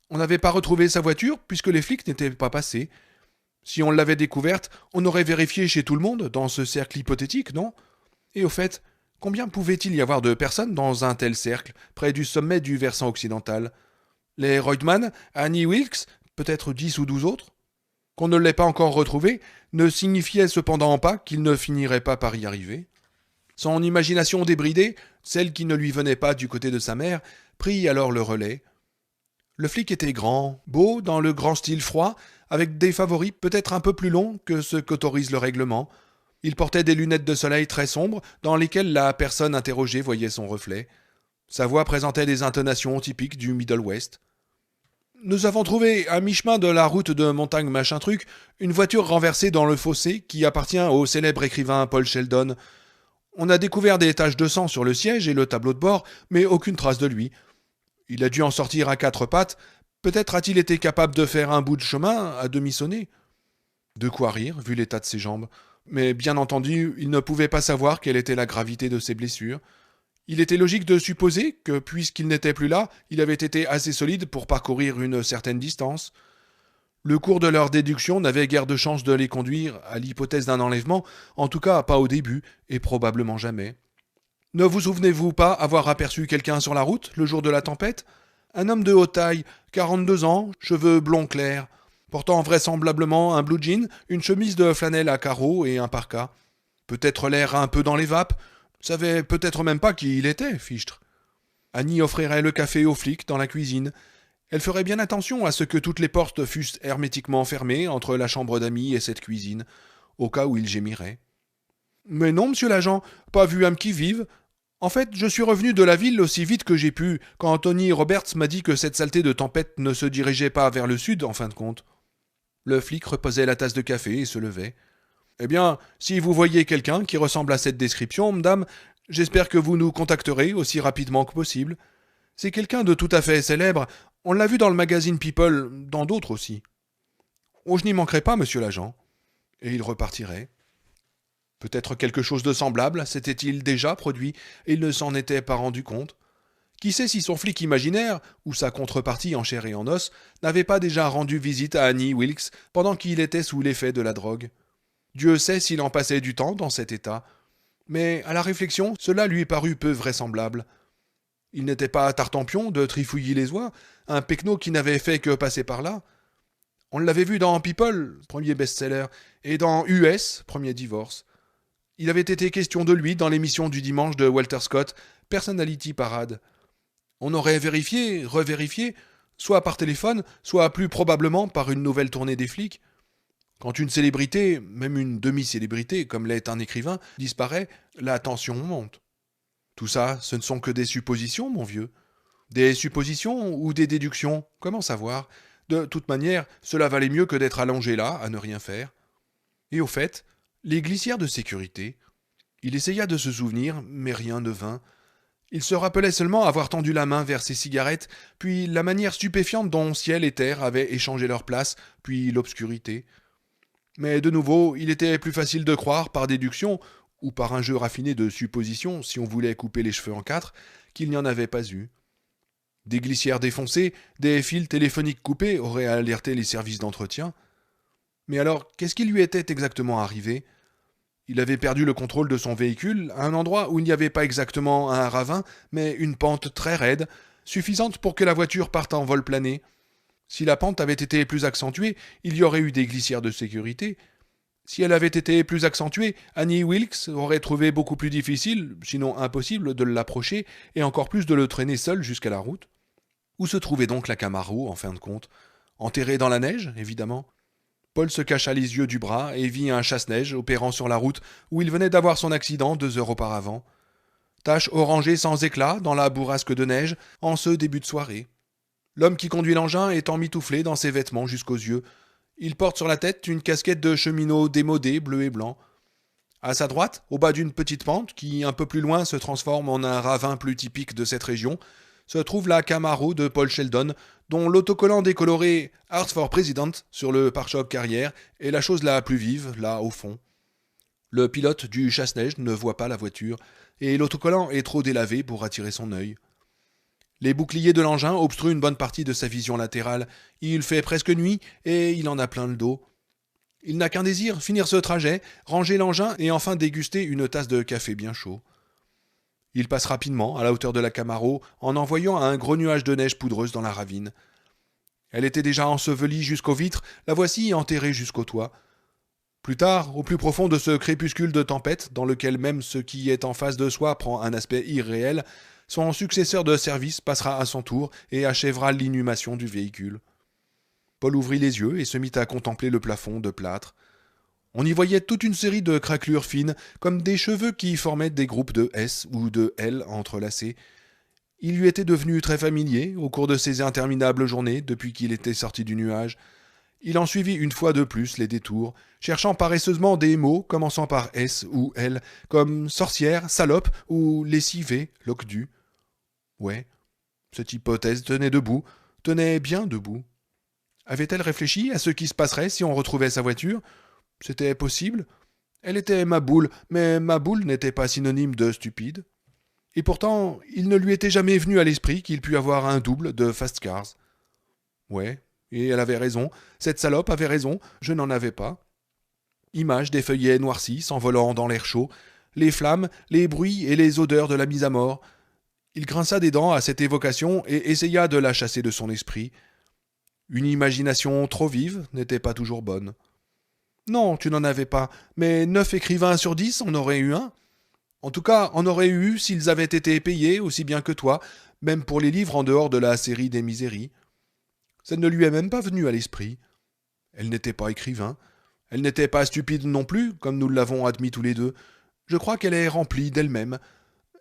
A: On n'avait pas retrouvé sa voiture puisque les flics n'étaient pas passés. Si on l'avait découverte, on aurait vérifié chez tout le monde dans ce cercle hypothétique, non? Et au fait, combien pouvait-il y avoir de personnes dans un tel cercle, près du sommet du versant occidental? Les Reutemann, Annie Wilkes, peut-être 10 ou 12 autres? Qu'on ne l'ait pas encore retrouvé ne signifiait cependant pas qu'il ne finirait pas par y arriver. Son imagination débridée, celle qui ne lui venait pas du côté de sa mère, prit alors le relais. Le flic était grand, beau, dans le grand style froid, avec des favoris peut-être un peu plus longs que ce qu'autorise le règlement. Il portait des lunettes de soleil très sombres, dans lesquelles la personne interrogée voyait son reflet. Sa voix présentait des intonations typiques du Middle West. Nous avons trouvé, à mi-chemin de la route de montagne machin truc, une voiture renversée dans le fossé qui appartient au célèbre écrivain Paul Sheldon. On a découvert des taches de sang sur le siège et le tableau de bord, mais aucune trace de lui. Il a dû en sortir à quatre pattes. Peut-être a-t-il été capable de faire un bout de chemin à demi sonné. De quoi rire, vu l'état de ses jambes. Mais bien entendu, il ne pouvait pas savoir quelle était la gravité de ses blessures. Il était logique de supposer que, puisqu'il n'était plus là, il avait été assez solide pour parcourir une certaine distance. Le cours de leur déduction n'avait guère de chance de les conduire à l'hypothèse d'un enlèvement, en tout cas pas au début, et probablement jamais. Ne vous souvenez-vous pas avoir aperçu quelqu'un sur la route, le jour de la tempête ? Un homme de haute taille, 42 ans, cheveux blonds clairs, portant vraisemblablement un blue jean, une chemise de flanelle à carreaux et un parka. Peut-être l'air un peu dans les vapes, savait peut-être même pas qui il était, fichtre. Annie offrirait le café aux flics dans la cuisine. Elle ferait bien attention à ce que toutes les portes fussent hermétiquement fermées entre la chambre d'amis et cette cuisine, au cas où il gémirait. « Mais non, monsieur l'agent, pas vu âme qui vive. En fait, je suis revenu de la ville aussi vite que j'ai pu, quand Tony Roberts m'a dit que cette saleté de tempête ne se dirigeait pas vers le sud, en fin de compte. » Le flic reposait la tasse de café et se levait. « Eh bien, si vous voyez quelqu'un qui ressemble à cette description, madame, j'espère que vous nous contacterez aussi rapidement que possible. C'est quelqu'un de tout à fait célèbre. On l'a vu dans le magazine People, dans d'autres aussi. »« Oh, je n'y manquerai pas, monsieur l'agent. » Et il repartirait. Peut-être quelque chose de semblable s'était-il déjà produit, et il ne s'en était pas rendu compte. Qui sait si son flic imaginaire, ou sa contrepartie en chair et en os, n'avait pas déjà rendu visite à Annie Wilkes pendant qu'il était sous l'effet de la drogue. Dieu sait s'il en passait du temps dans cet état. Mais, à la réflexion, cela lui parut peu vraisemblable. Il n'était pas Tartampion de Trifouilly-les-Oies, un pecno qui n'avait fait que passer par là. On l'avait vu dans People, premier best-seller, et dans US, premier divorce. Il avait été question de lui dans l'émission du dimanche de Walter Scott, Personality Parade. On aurait vérifié, revérifié, soit par téléphone, soit plus probablement par une nouvelle tournée des flics. Quand une célébrité, même une demi-célébrité, comme l'est un écrivain, disparaît, la tension monte. Tout ça, ce ne sont que des suppositions, mon vieux. Des suppositions ou des déductions, comment savoir ? De toute manière, cela valait mieux que d'être allongé là, à ne rien faire. Et au fait, les glissières de sécurité. Il essaya de se souvenir, mais rien ne vint. Il se rappelait seulement avoir tendu la main vers ses cigarettes, puis la manière stupéfiante dont ciel et terre avaient échangé leur place, puis l'obscurité. Mais de nouveau, il était plus facile de croire par déduction, ou par un jeu raffiné de supposition, si on voulait couper les cheveux en quatre, qu'il n'y en avait pas eu. Des glissières défoncées, des fils téléphoniques coupés auraient alerté les services d'entretien. Mais alors, qu'est-ce qui lui était exactement arrivé ? Il avait perdu le contrôle de son véhicule à un endroit où il n'y avait pas exactement un ravin, mais une pente très raide, suffisante pour que la voiture parte en vol plané. Si la pente avait été plus accentuée, il y aurait eu des glissières de sécurité. Si elle avait été plus accentuée, Annie Wilkes aurait trouvé beaucoup plus difficile, sinon impossible, de l'approcher, et encore plus de le traîner seul jusqu'à la route. Où se trouvait donc la Camaro, en fin de compte ? Enterrée dans la neige, évidemment. Paul se cacha les yeux du bras et vit un chasse-neige opérant sur la route où il venait d'avoir son accident 2 heures auparavant. Tache orangée sans éclat dans la bourrasque de neige en ce début de soirée. L'homme qui conduit l'engin est emmitouflé dans ses vêtements jusqu'aux yeux. Il porte sur la tête une casquette de cheminot démodée bleu et blanc. À sa droite, au bas d'une petite pente qui, un peu plus loin, se transforme en un ravin plus typique de cette région, se trouve la Camaro de Paul Sheldon, dont l'autocollant décoloré Art for President sur le pare-choc arrière est la chose la plus vive, là au fond. Le pilote du chasse-neige ne voit pas la voiture, et l'autocollant est trop délavé pour attirer son œil. Les boucliers de l'engin obstruent une bonne partie de sa vision latérale. Il fait presque nuit, et il en a plein le dos. Il n'a qu'un désir, finir ce trajet, ranger l'engin et enfin déguster une tasse de café bien chaud. Il passe rapidement, à la hauteur de la Camaro, en envoyant un gros nuage de neige poudreuse dans la ravine. Elle était déjà ensevelie jusqu'aux vitres, la voici enterrée jusqu'au toit. Plus tard, au plus profond de ce crépuscule de tempête, dans lequel même ce qui est en face de soi prend un aspect irréel, son successeur de service passera à son tour et achèvera l'inhumation du véhicule. Paul ouvrit les yeux et se mit à contempler le plafond de plâtre. On y voyait toute une série de craquelures fines, comme des cheveux qui formaient des groupes de S ou de L entrelacés. Il lui était devenu très familier au cours de ces interminables journées depuis qu'il était sorti du nuage. Il en suivit une fois de plus les détours, cherchant paresseusement des mots commençant par S ou L, comme sorcière, salope ou lessivé, loque-du. Ouais, cette hypothèse tenait debout, tenait bien debout. Avait-elle réfléchi à ce qui se passerait si on retrouvait sa voiture? C'était possible. Elle était Maboule, mais Maboule n'était pas synonyme de stupide. Et pourtant, il ne lui était jamais venu à l'esprit qu'il pût avoir un double de Fast Cars. Ouais, et elle avait raison, cette salope avait raison, je n'en avais pas. Image des feuillets noircis s'envolant dans l'air chaud, les flammes, les bruits et les odeurs de la mise à mort. Il grinça des dents à cette évocation et essaya de la chasser de son esprit. Une imagination trop vive n'était pas toujours bonne. Non, tu n'en avais pas, mais 9 écrivains sur 10 en auraient eu un. En tout cas, en auraient eu s'ils avaient été payés aussi bien que toi, même pour les livres en dehors de la série des Miséries. Ça ne lui est même pas venu à l'esprit. Elle n'était pas écrivain. Elle n'était pas stupide non plus, comme nous l'avons admis tous les deux. Je crois qu'elle est remplie d'elle-même.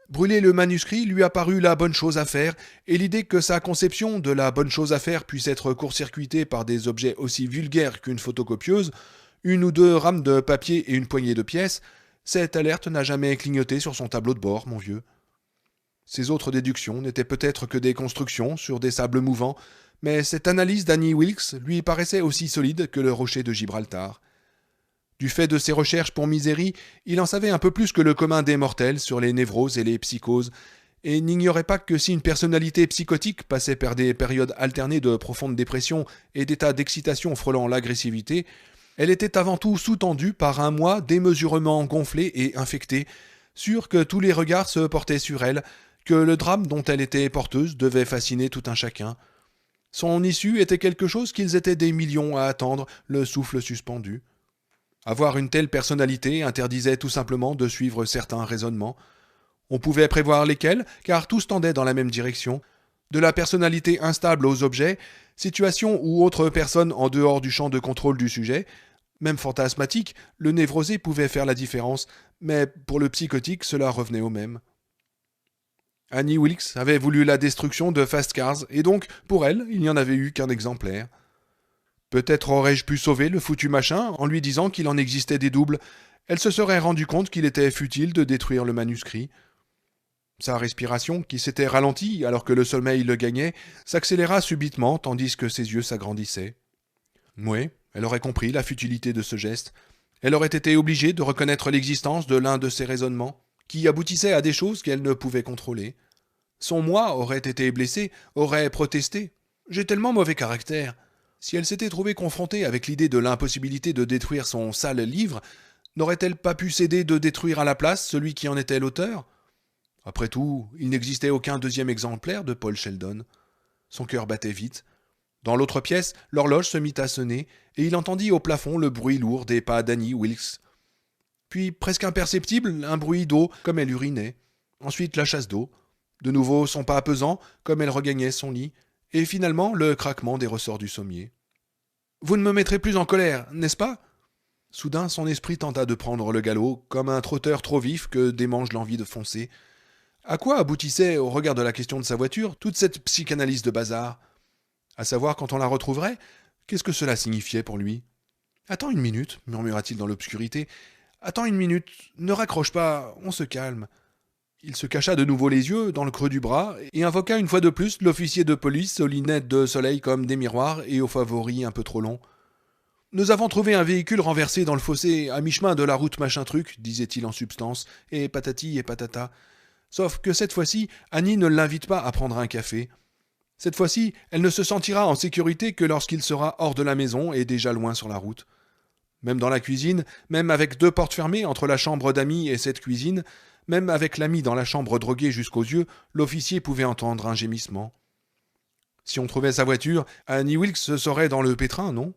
A: Brûler le manuscrit lui a paru la bonne chose à faire, et l'idée que sa conception de la bonne chose à faire puisse être court-circuitée par des objets aussi vulgaires qu'une photocopieuse, une ou deux rames de papier et une poignée de pièces, cette alerte n'a jamais clignoté sur son tableau de bord, mon vieux. Ses autres déductions n'étaient peut-être que des constructions sur des sables mouvants, mais cette analyse d'Annie Wilkes lui paraissait aussi solide que le rocher de Gibraltar. Du fait de ses recherches pour Misery, il en savait un peu plus que le commun des mortels sur les névroses et les psychoses, et n'ignorait pas que si une personnalité psychotique passait par des périodes alternées de profonde dépression et d'états d'excitation frôlant l'agressivité, elle était avant tout sous-tendue par un moi démesurement gonflé et infecté, sûre que tous les regards se portaient sur elle, que le drame dont elle était porteuse devait fasciner tout un chacun. Son issue était quelque chose qu'ils étaient des millions à attendre, le souffle suspendu. Avoir une telle personnalité interdisait tout simplement de suivre certains raisonnements. On pouvait prévoir lesquels, car tous tendaient dans la même direction. De la personnalité instable aux objets, situation ou autre personne en dehors du champ de contrôle du sujet, même fantasmatique, le névrosé pouvait faire la différence, mais pour le psychotique, cela revenait au même. Annie Wilkes avait voulu la destruction de Fast Cars, et donc, pour elle, il n'y en avait eu qu'un exemplaire. Peut-être aurais-je pu sauver le foutu machin en lui disant qu'il en existait des doubles. Elle se serait rendue compte qu'il était futile de détruire le manuscrit. Sa respiration, qui s'était ralentie alors que le sommeil le gagnait, s'accéléra subitement tandis que ses yeux s'agrandissaient. Oui, elle aurait compris la futilité de ce geste. Elle aurait été obligée de reconnaître l'existence de l'un de ses raisonnements, qui aboutissaient à des choses qu'elle ne pouvait contrôler. Son moi aurait été blessé, aurait protesté. J'ai tellement mauvais caractère. Si elle s'était trouvée confrontée avec l'idée de l'impossibilité de détruire son sale livre, n'aurait-elle pas pu céder de détruire à la place celui qui en était l'auteur? Après tout, il n'existait aucun deuxième exemplaire de Paul Sheldon. Son cœur battait vite. Dans l'autre pièce, l'horloge se mit à sonner, et il entendit au plafond le bruit lourd des pas d'Annie Wilkes. Puis, presque imperceptible, un bruit d'eau, comme elle urinait. Ensuite, la chasse d'eau. De nouveau, son pas pesant, comme elle regagnait son lit. Et finalement, le craquement des ressorts du sommier. « Vous ne me mettrez plus en colère, n'est-ce pas ?» Soudain, son esprit tenta de prendre le galop, comme un trotteur trop vif que démange l'envie de foncer. À quoi aboutissait, au regard de la question de sa voiture, toute cette psychanalyse de bazar? À savoir quand on la retrouverait, qu'est-ce que cela signifiait pour lui? « Attends une minute, murmura-t-il dans l'obscurité. « Attends une minute, ne raccroche pas, on se calme. » Il se cacha de nouveau les yeux dans le creux du bras et invoqua une fois de plus l'officier de police aux lunettes de soleil comme des miroirs et aux favoris un peu trop longs. « Nous avons trouvé un véhicule renversé dans le fossé, à mi-chemin de la route machin truc, disait-il en substance, et patati et patata. Sauf que cette fois-ci, Annie ne l'invite pas à prendre un café. Cette fois-ci, elle ne se sentira en sécurité que lorsqu'il sera hors de la maison et déjà loin sur la route. Même dans la cuisine, même avec 2 portes fermées entre la chambre d'Amy et cette cuisine, même avec l'ami dans la chambre droguée jusqu'aux yeux, l'officier pouvait entendre un gémissement. Si on trouvait sa voiture, Annie Wilkes serait dans le pétrin, non?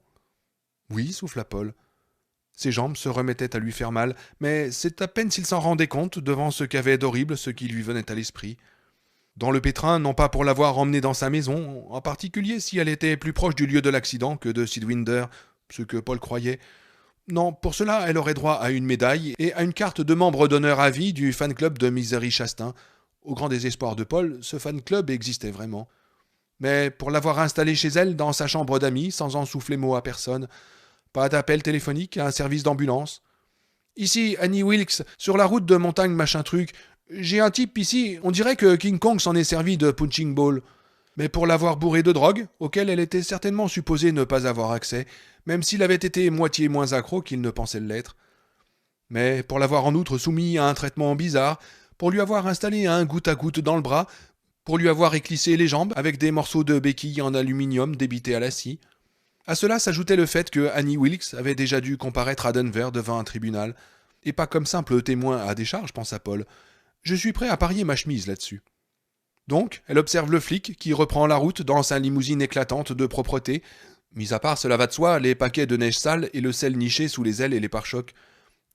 A: Oui, souffla Paul. Ses jambes se remettaient à lui faire mal, mais c'est à peine s'il s'en rendait compte devant ce qu'avait d'horrible ce qui lui venait à l'esprit. Dans le pétrin, non pas pour l'avoir emmenée dans sa maison, en particulier si elle était plus proche du lieu de l'accident que de Sidwinder, ce que Paul croyait. Non, pour cela, elle aurait droit à une médaille et à une carte de membre d'honneur à vie du fan club de Misery Chastain. Au grand désespoir de Paul, ce fan club existait vraiment. Mais pour l'avoir installée chez elle, dans sa chambre d'amis, sans en souffler mot à personne, pas d'appel téléphonique, un service d'ambulance. Ici, Annie Wilkes, sur la route de montagne machin truc. J'ai un type ici, on dirait que King Kong s'en est servi de punching ball. Mais pour l'avoir bourré de drogue, auquel elle était certainement supposée ne pas avoir accès, même s'il avait été moitié moins accro qu'il ne pensait l'être. Mais pour l'avoir en outre soumis à un traitement bizarre, pour lui avoir installé un goutte à goutte dans le bras, pour lui avoir éclissé les jambes avec des morceaux de béquilles en aluminium débités à la scie. À cela s'ajoutait le fait que Annie Wilkes avait déjà dû comparaître à Denver devant un tribunal, et pas comme simple témoin à décharge, pensa Paul. Je suis prêt à parier ma chemise là-dessus. Donc, elle observe le flic qui reprend la route dans sa limousine éclatante de propreté, mis à part, cela va de soi, les paquets de neige sale et le sel niché sous les ailes et les pare-chocs.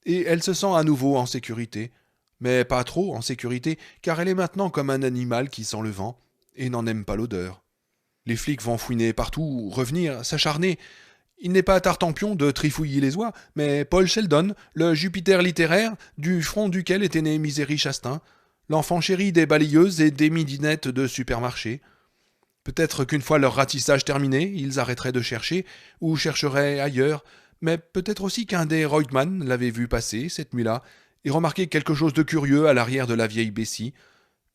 A: Et elle se sent à nouveau en sécurité. Mais pas trop en sécurité, car elle est maintenant comme un animal qui sent le vent, et n'en aime pas l'odeur. Les flics vont fouiner partout, revenir, s'acharner. Il n'est pas Tartampion de trifouiller les oies, mais Paul Sheldon, le Jupiter littéraire, du front duquel était né Misery Chastain, l'enfant chéri des balayeuses et des midinettes de supermarché. Peut-être qu'une fois leur ratissage terminé, ils arrêteraient de chercher, ou chercheraient ailleurs, mais peut-être aussi qu'un des Reutemann l'avait vu passer, cette nuit-là, et remarqué quelque chose de curieux à l'arrière de la vieille Bessie.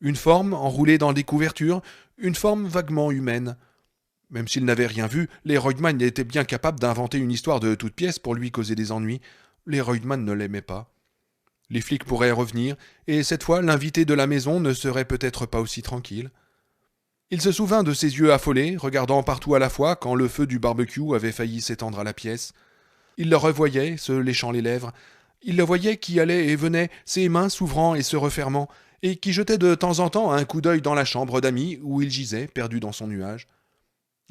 A: Une forme enroulée dans des couvertures, une forme vaguement humaine. Même s'il n'avait rien vu, les Reutemann étaient bien capables d'inventer une histoire de toute pièce pour lui causer des ennuis. Les Reutemann ne l'aimaient pas. Les flics pourraient revenir, et cette fois l'invité de la maison ne serait peut-être pas aussi tranquille. Il se souvint de ses yeux affolés, regardant partout à la fois quand le feu du barbecue avait failli s'étendre à la pièce. Il le revoyait, se léchant les lèvres. Il le voyait qui allait et venait, ses mains s'ouvrant et se refermant, et qui jetait de temps en temps un coup d'œil dans la chambre d'amis où il gisait, perdu dans son nuage.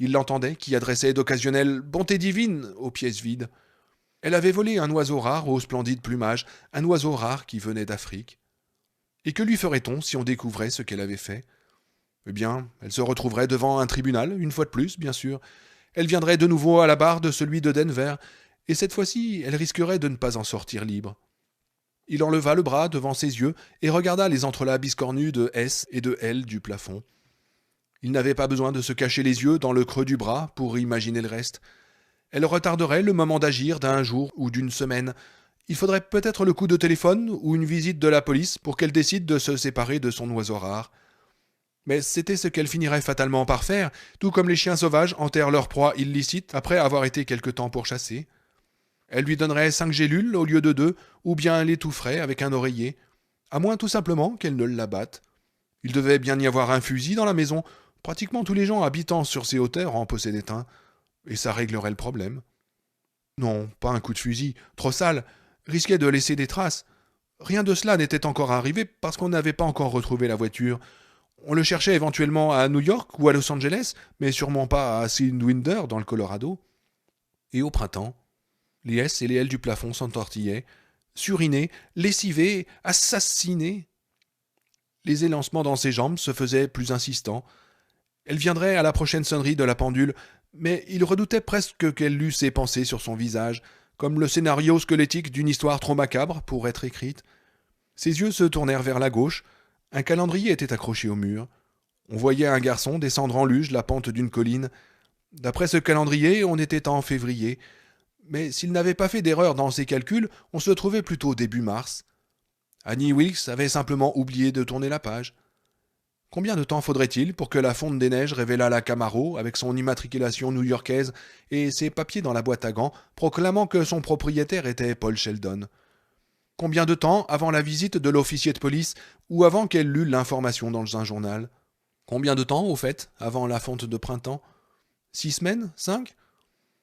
A: Il l'entendait qui adressait d'occasionnelles bontés divines aux pièces vides. Elle avait volé un oiseau rare au splendide plumage, un oiseau rare qui venait d'Afrique. Et que lui ferait-on si on découvrait ce qu'elle avait fait ? Eh bien, elle se retrouverait devant un tribunal, une fois de plus, bien sûr. Elle viendrait de nouveau à la barre de celui de Denver, et cette fois-ci, elle risquerait de ne pas en sortir libre. Il enleva le bras devant ses yeux et regarda les entrelacs biscornus de S et de L du plafond. Il n'avait pas besoin de se cacher les yeux dans le creux du bras pour imaginer le reste. Elle retarderait le moment d'agir d'un jour ou d'une semaine. Il faudrait peut-être le coup de téléphone ou une visite de la police pour qu'elle décide de se séparer de son oiseau rare. Mais c'était ce qu'elle finirait fatalement par faire, tout comme les chiens sauvages enterrent leur proie illicite après avoir été quelque temps pourchassés. Elle lui donnerait 5 gélules au lieu de 2, ou bien l'étoufferait avec un oreiller, à moins tout simplement qu'elle ne l'abatte. Il devait bien y avoir un fusil dans la maison, pratiquement tous les gens habitant sur ces hauteurs en possédaient un, et ça réglerait le problème. Non, pas un coup de fusil, trop sale, risquait de laisser des traces. Rien de cela n'était encore arrivé parce qu'on n'avait pas encore retrouvé la voiture. On le cherchait éventuellement à New York ou à Los Angeles, mais sûrement pas à Sidwinder dans le Colorado. Et au printemps, les S et les L du plafond s'entortillaient, surinés, lessivés, assassinés. Les élancements dans ses jambes se faisaient plus insistants. Elle viendrait à la prochaine sonnerie de la pendule, mais il redoutait presque qu'elle lût ses pensées sur son visage, comme le scénario squelettique d'une histoire trop macabre pour être écrite. Ses yeux se tournèrent vers la gauche. Un calendrier était accroché au mur. On voyait un garçon descendre en luge la pente d'une colline. D'après ce calendrier, on était en février. Mais s'il n'avait pas fait d'erreur dans ses calculs, on se trouvait plutôt début mars. Annie Wilkes avait simplement oublié de tourner la page. Combien de temps faudrait-il pour que la fonte des neiges révélât la Camaro avec son immatriculation new-yorkaise et ses papiers dans la boîte à gants proclamant que son propriétaire était Paul Sheldon ? Combien de temps avant la visite de l'officier de police ou avant qu'elle lût l'information dans un journal ? Combien de temps, au fait, avant la fonte de printemps ? 6 semaines ? 5 ?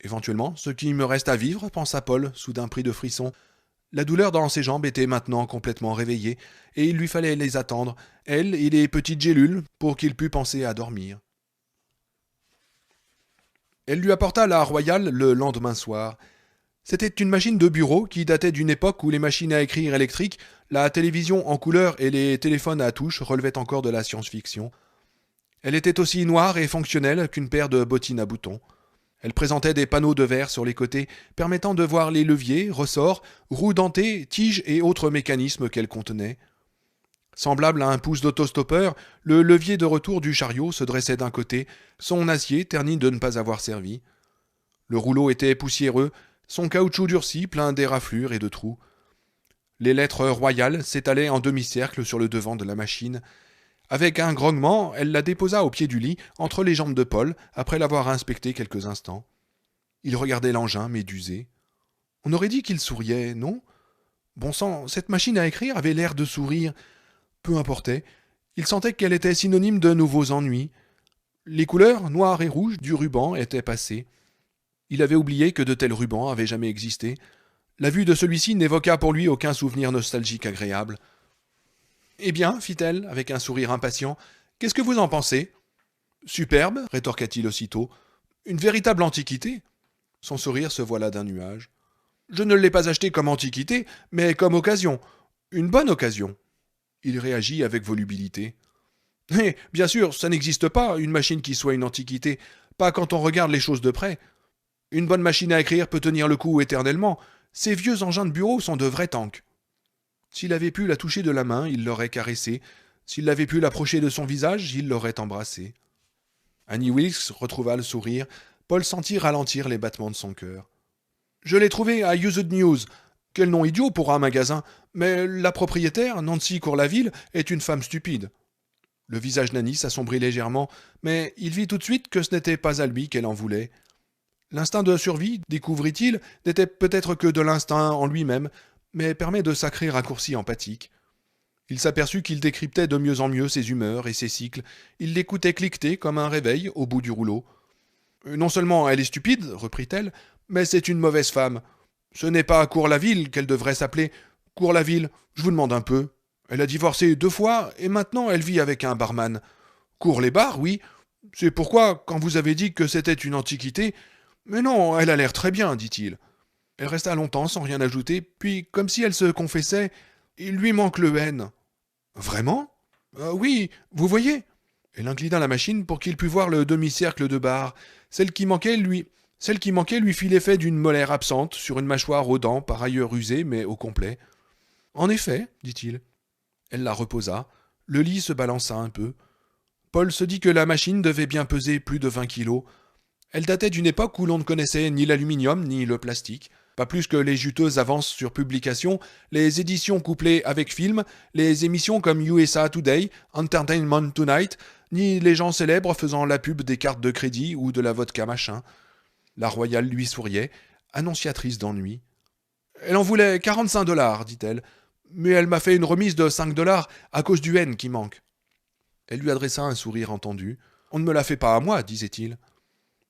A: Éventuellement, ce qui me reste à vivre, pensa Paul, soudain pris de frisson. La douleur dans ses jambes était maintenant complètement réveillée, et il lui fallait les attendre, elle et les petites gélules, pour qu'il pût penser à dormir. Elle lui apporta la royale le lendemain soir. C'était une machine de bureau qui datait d'une époque où les machines à écrire électriques, la télévision en couleur et les téléphones à touche relevaient encore de la science-fiction. Elle était aussi noire et fonctionnelle qu'une paire de bottines à boutons. Elle présentait des panneaux de verre sur les côtés permettant de voir les leviers, ressorts, roues dentées, tiges et autres mécanismes qu'elle contenait. Semblable à un pouce d'autostoppeur, le levier de retour du chariot se dressait d'un côté, son acier terni de ne pas avoir servi. Le rouleau était poussiéreux, son caoutchouc durci, plein d'éraflures et de trous. Les lettres royales s'étalaient en demi-cercle sur le devant de la machine. Avec un grognement, elle la déposa au pied du lit, entre les jambes de Paul, après l'avoir inspecté quelques instants. Il regardait l'engin, médusé. On aurait dit qu'il souriait, non? Bon sang, cette machine à écrire avait l'air de sourire. Peu importait. Il sentait qu'elle était synonyme de nouveaux ennuis. Les couleurs, noires et rouges, du ruban étaient passées. Il avait oublié que de tels rubans avaient jamais existé. La vue de celui-ci n'évoqua pour lui aucun souvenir nostalgique agréable. « Eh bien, fit-elle, avec un sourire impatient, qu'est-ce que vous en pensez ?»« Superbe, rétorqua-t-il aussitôt. Une véritable antiquité. » Son sourire se voila d'un nuage. « Je ne l'ai pas acheté comme antiquité, mais comme occasion. Une bonne occasion. » Il réagit avec volubilité. « Eh, bien sûr, ça n'existe pas, une machine qui soit une antiquité, pas quand on regarde les choses de près. Une bonne machine à écrire peut tenir le coup éternellement. Ces vieux engins de bureau sont de vrais tanks. » S'il avait pu la toucher de la main, il l'aurait caressée. S'il avait pu l'approcher de son visage, il l'aurait embrassée. Annie Wilkes retrouva le sourire. Paul sentit ralentir les battements de son cœur. « Je l'ai trouvée à Used News. Quel nom idiot pour un magasin. Mais la propriétaire, Nancy Courlaville, est une femme stupide. » Le visage d'Annie s'assombrit légèrement, mais il vit tout de suite que ce n'était pas à lui qu'elle en voulait. L'instinct de survie, découvrit-il, n'était peut-être que de l'instinct en lui-même, mais permet de sacrés raccourcis empathiques. Il s'aperçut qu'il décryptait de mieux en mieux ses humeurs et ses cycles. Il l'écoutait cliqueter comme un réveil au bout du rouleau. « Non seulement elle est stupide, reprit-elle, mais c'est une mauvaise femme. Ce n'est pas Courlaville qu'elle devrait s'appeler. Courlaville, je vous demande un peu. Elle a divorcé 2 fois et maintenant elle vit avec un barman. Cours-les-Bars, oui. C'est pourquoi, quand vous avez dit que c'était une antiquité... Mais non, elle a l'air très bien, dit-il. Elle resta longtemps sans rien ajouter, puis, comme si elle se confessait, il lui manque le N. Vraiment? Oui, vous voyez? Elle inclina la machine pour qu'il pût voir le demi-cercle de barre. Celle qui manquait lui fit l'effet d'une molaire absente sur une mâchoire aux dents par ailleurs usée mais au complet. En effet, dit-il. Elle la reposa. Le lit se balança un peu. Paul se dit que la machine devait bien peser plus de 20 kilos. Elle datait d'une époque où l'on ne connaissait ni l'aluminium ni le plastique. Pas plus que les juteuses avances sur publication, les éditions couplées avec film, les émissions comme USA Today, Entertainment Tonight, ni les gens célèbres faisant la pub des cartes de crédit ou de la vodka machin. La royale lui souriait, annonciatrice d'ennui. « Elle en voulait 45 $, dit-elle, mais elle m'a fait une remise de 5 $ à cause du N qui manque. » Elle lui adressa un sourire entendu. « On ne me la fait pas à moi, disait-il. »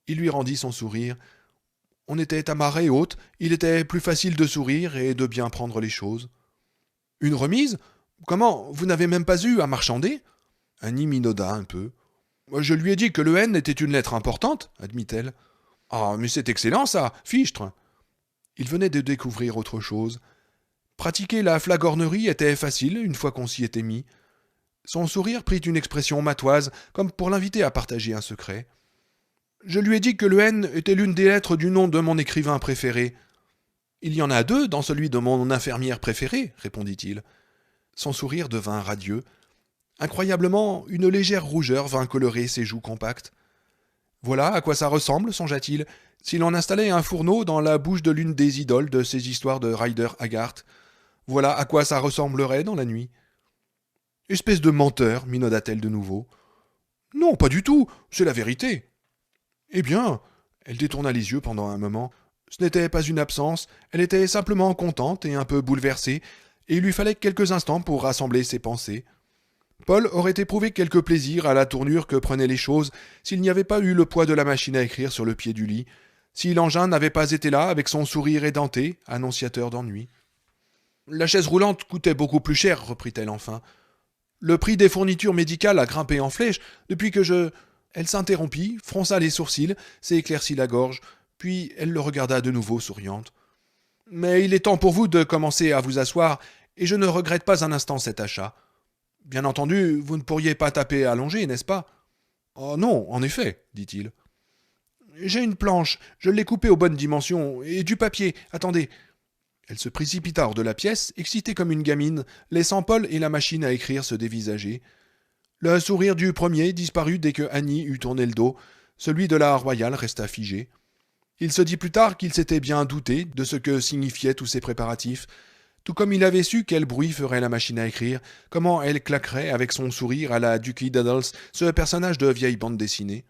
A: Il lui rendit son sourire. On était à marée haute, il était plus facile de sourire et de bien prendre les choses. « Une remise? Comment? Vous n'avez même pas eu à marchander ?» Annie minauda un peu. « Je lui ai dit que le N était une lettre importante, admit-elle. »« Ah, mais c'est excellent ça, fichtre !» Il venait de découvrir autre chose. Pratiquer la flagornerie était facile une fois qu'on s'y était mis. Son sourire prit une expression matoise, comme pour l'inviter à partager un secret. « Je lui ai dit que le N était l'une des lettres du nom de mon écrivain préféré. »« Il y en a 2 dans celui de mon infirmière préférée, » répondit-il. Son sourire devint radieux. Incroyablement, une légère rougeur vint colorer ses joues compactes. Voilà à quoi ça ressemble, songea-t-il, si l'on installait un fourneau dans la bouche de l'une des idoles de ces histoires de Rider Haggard. Voilà à quoi ça ressemblerait dans la nuit. « Espèce de menteur, minauda-t-elle de nouveau. « Non, pas du tout, c'est la vérité. » Eh bien, elle détourna les yeux pendant un moment. Ce n'était pas une absence, elle était simplement contente et un peu bouleversée, et il lui fallait quelques instants pour rassembler ses pensées. Paul aurait éprouvé quelque plaisir à la tournure que prenaient les choses s'il n'y avait pas eu le poids de la machine à écrire sur le pied du lit, si l'engin n'avait pas été là avec son sourire édenté, annonciateur d'ennui. « La chaise roulante coûtait beaucoup plus cher, reprit-elle enfin. Le prix des fournitures médicales a grimpé en flèche depuis que je... » Elle s'interrompit, fronça les sourcils, s'éclaircit la gorge, puis elle le regarda de nouveau souriante. Mais il est temps pour vous de commencer à vous asseoir, et je ne regrette pas un instant cet achat. Bien entendu, vous ne pourriez pas taper allongé, n'est-ce pas? Oh non, en effet, dit-il. J'ai une planche, je l'ai coupée aux bonnes dimensions, et du papier, attendez. Elle se précipita hors de la pièce, excitée comme une gamine, laissant Paul et la machine à écrire se dévisager. Le sourire du premier disparut dès que Annie eut tourné le dos, celui de la royale resta figé. Il se dit plus tard qu'il s'était bien douté de ce que signifiaient tous ces préparatifs, tout comme il avait su quel bruit ferait la machine à écrire, comment elle claquerait avec son sourire à la Dookie Daddles, ce personnage de vieille bande dessinée.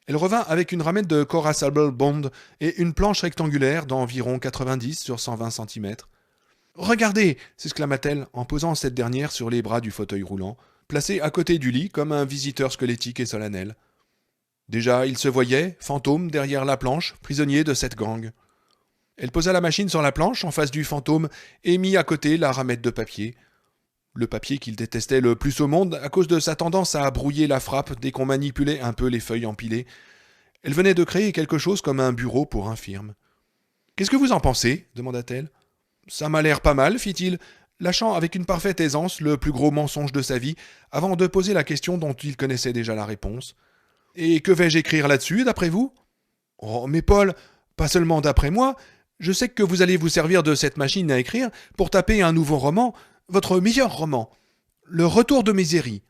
A: Elle revint avec une ramette de Cora Sable Bond et une planche rectangulaire d'environ 90 sur 120 cm. « Regardez !» s'exclama-t-elle en posant cette dernière sur les bras du fauteuil roulant, placé à côté du lit comme un visiteur squelettique et solennel. Déjà, il se voyait, fantôme derrière la planche, prisonnier de cette gang. Elle posa la machine sur la planche en face du fantôme et mit à côté la ramette de papier. Le papier qu'il détestait le plus au monde à cause de sa tendance à brouiller la frappe dès qu'on manipulait un peu les feuilles empilées. Elle venait de créer quelque chose comme un bureau pour infirme. « Qu'est-ce que vous en pensez ?» demanda-t-elle. « Ça m'a l'air pas mal, fit-il, lâchant avec une parfaite aisance le plus gros mensonge de sa vie, avant de poser la question dont il connaissait déjà la réponse. « Et que vais-je écrire là-dessus, d'après vous ?»« Oh, mais Paul, pas seulement d'après moi, je sais que vous allez vous servir de cette machine à écrire pour taper un nouveau roman, votre meilleur roman, Le Retour de Mésérie.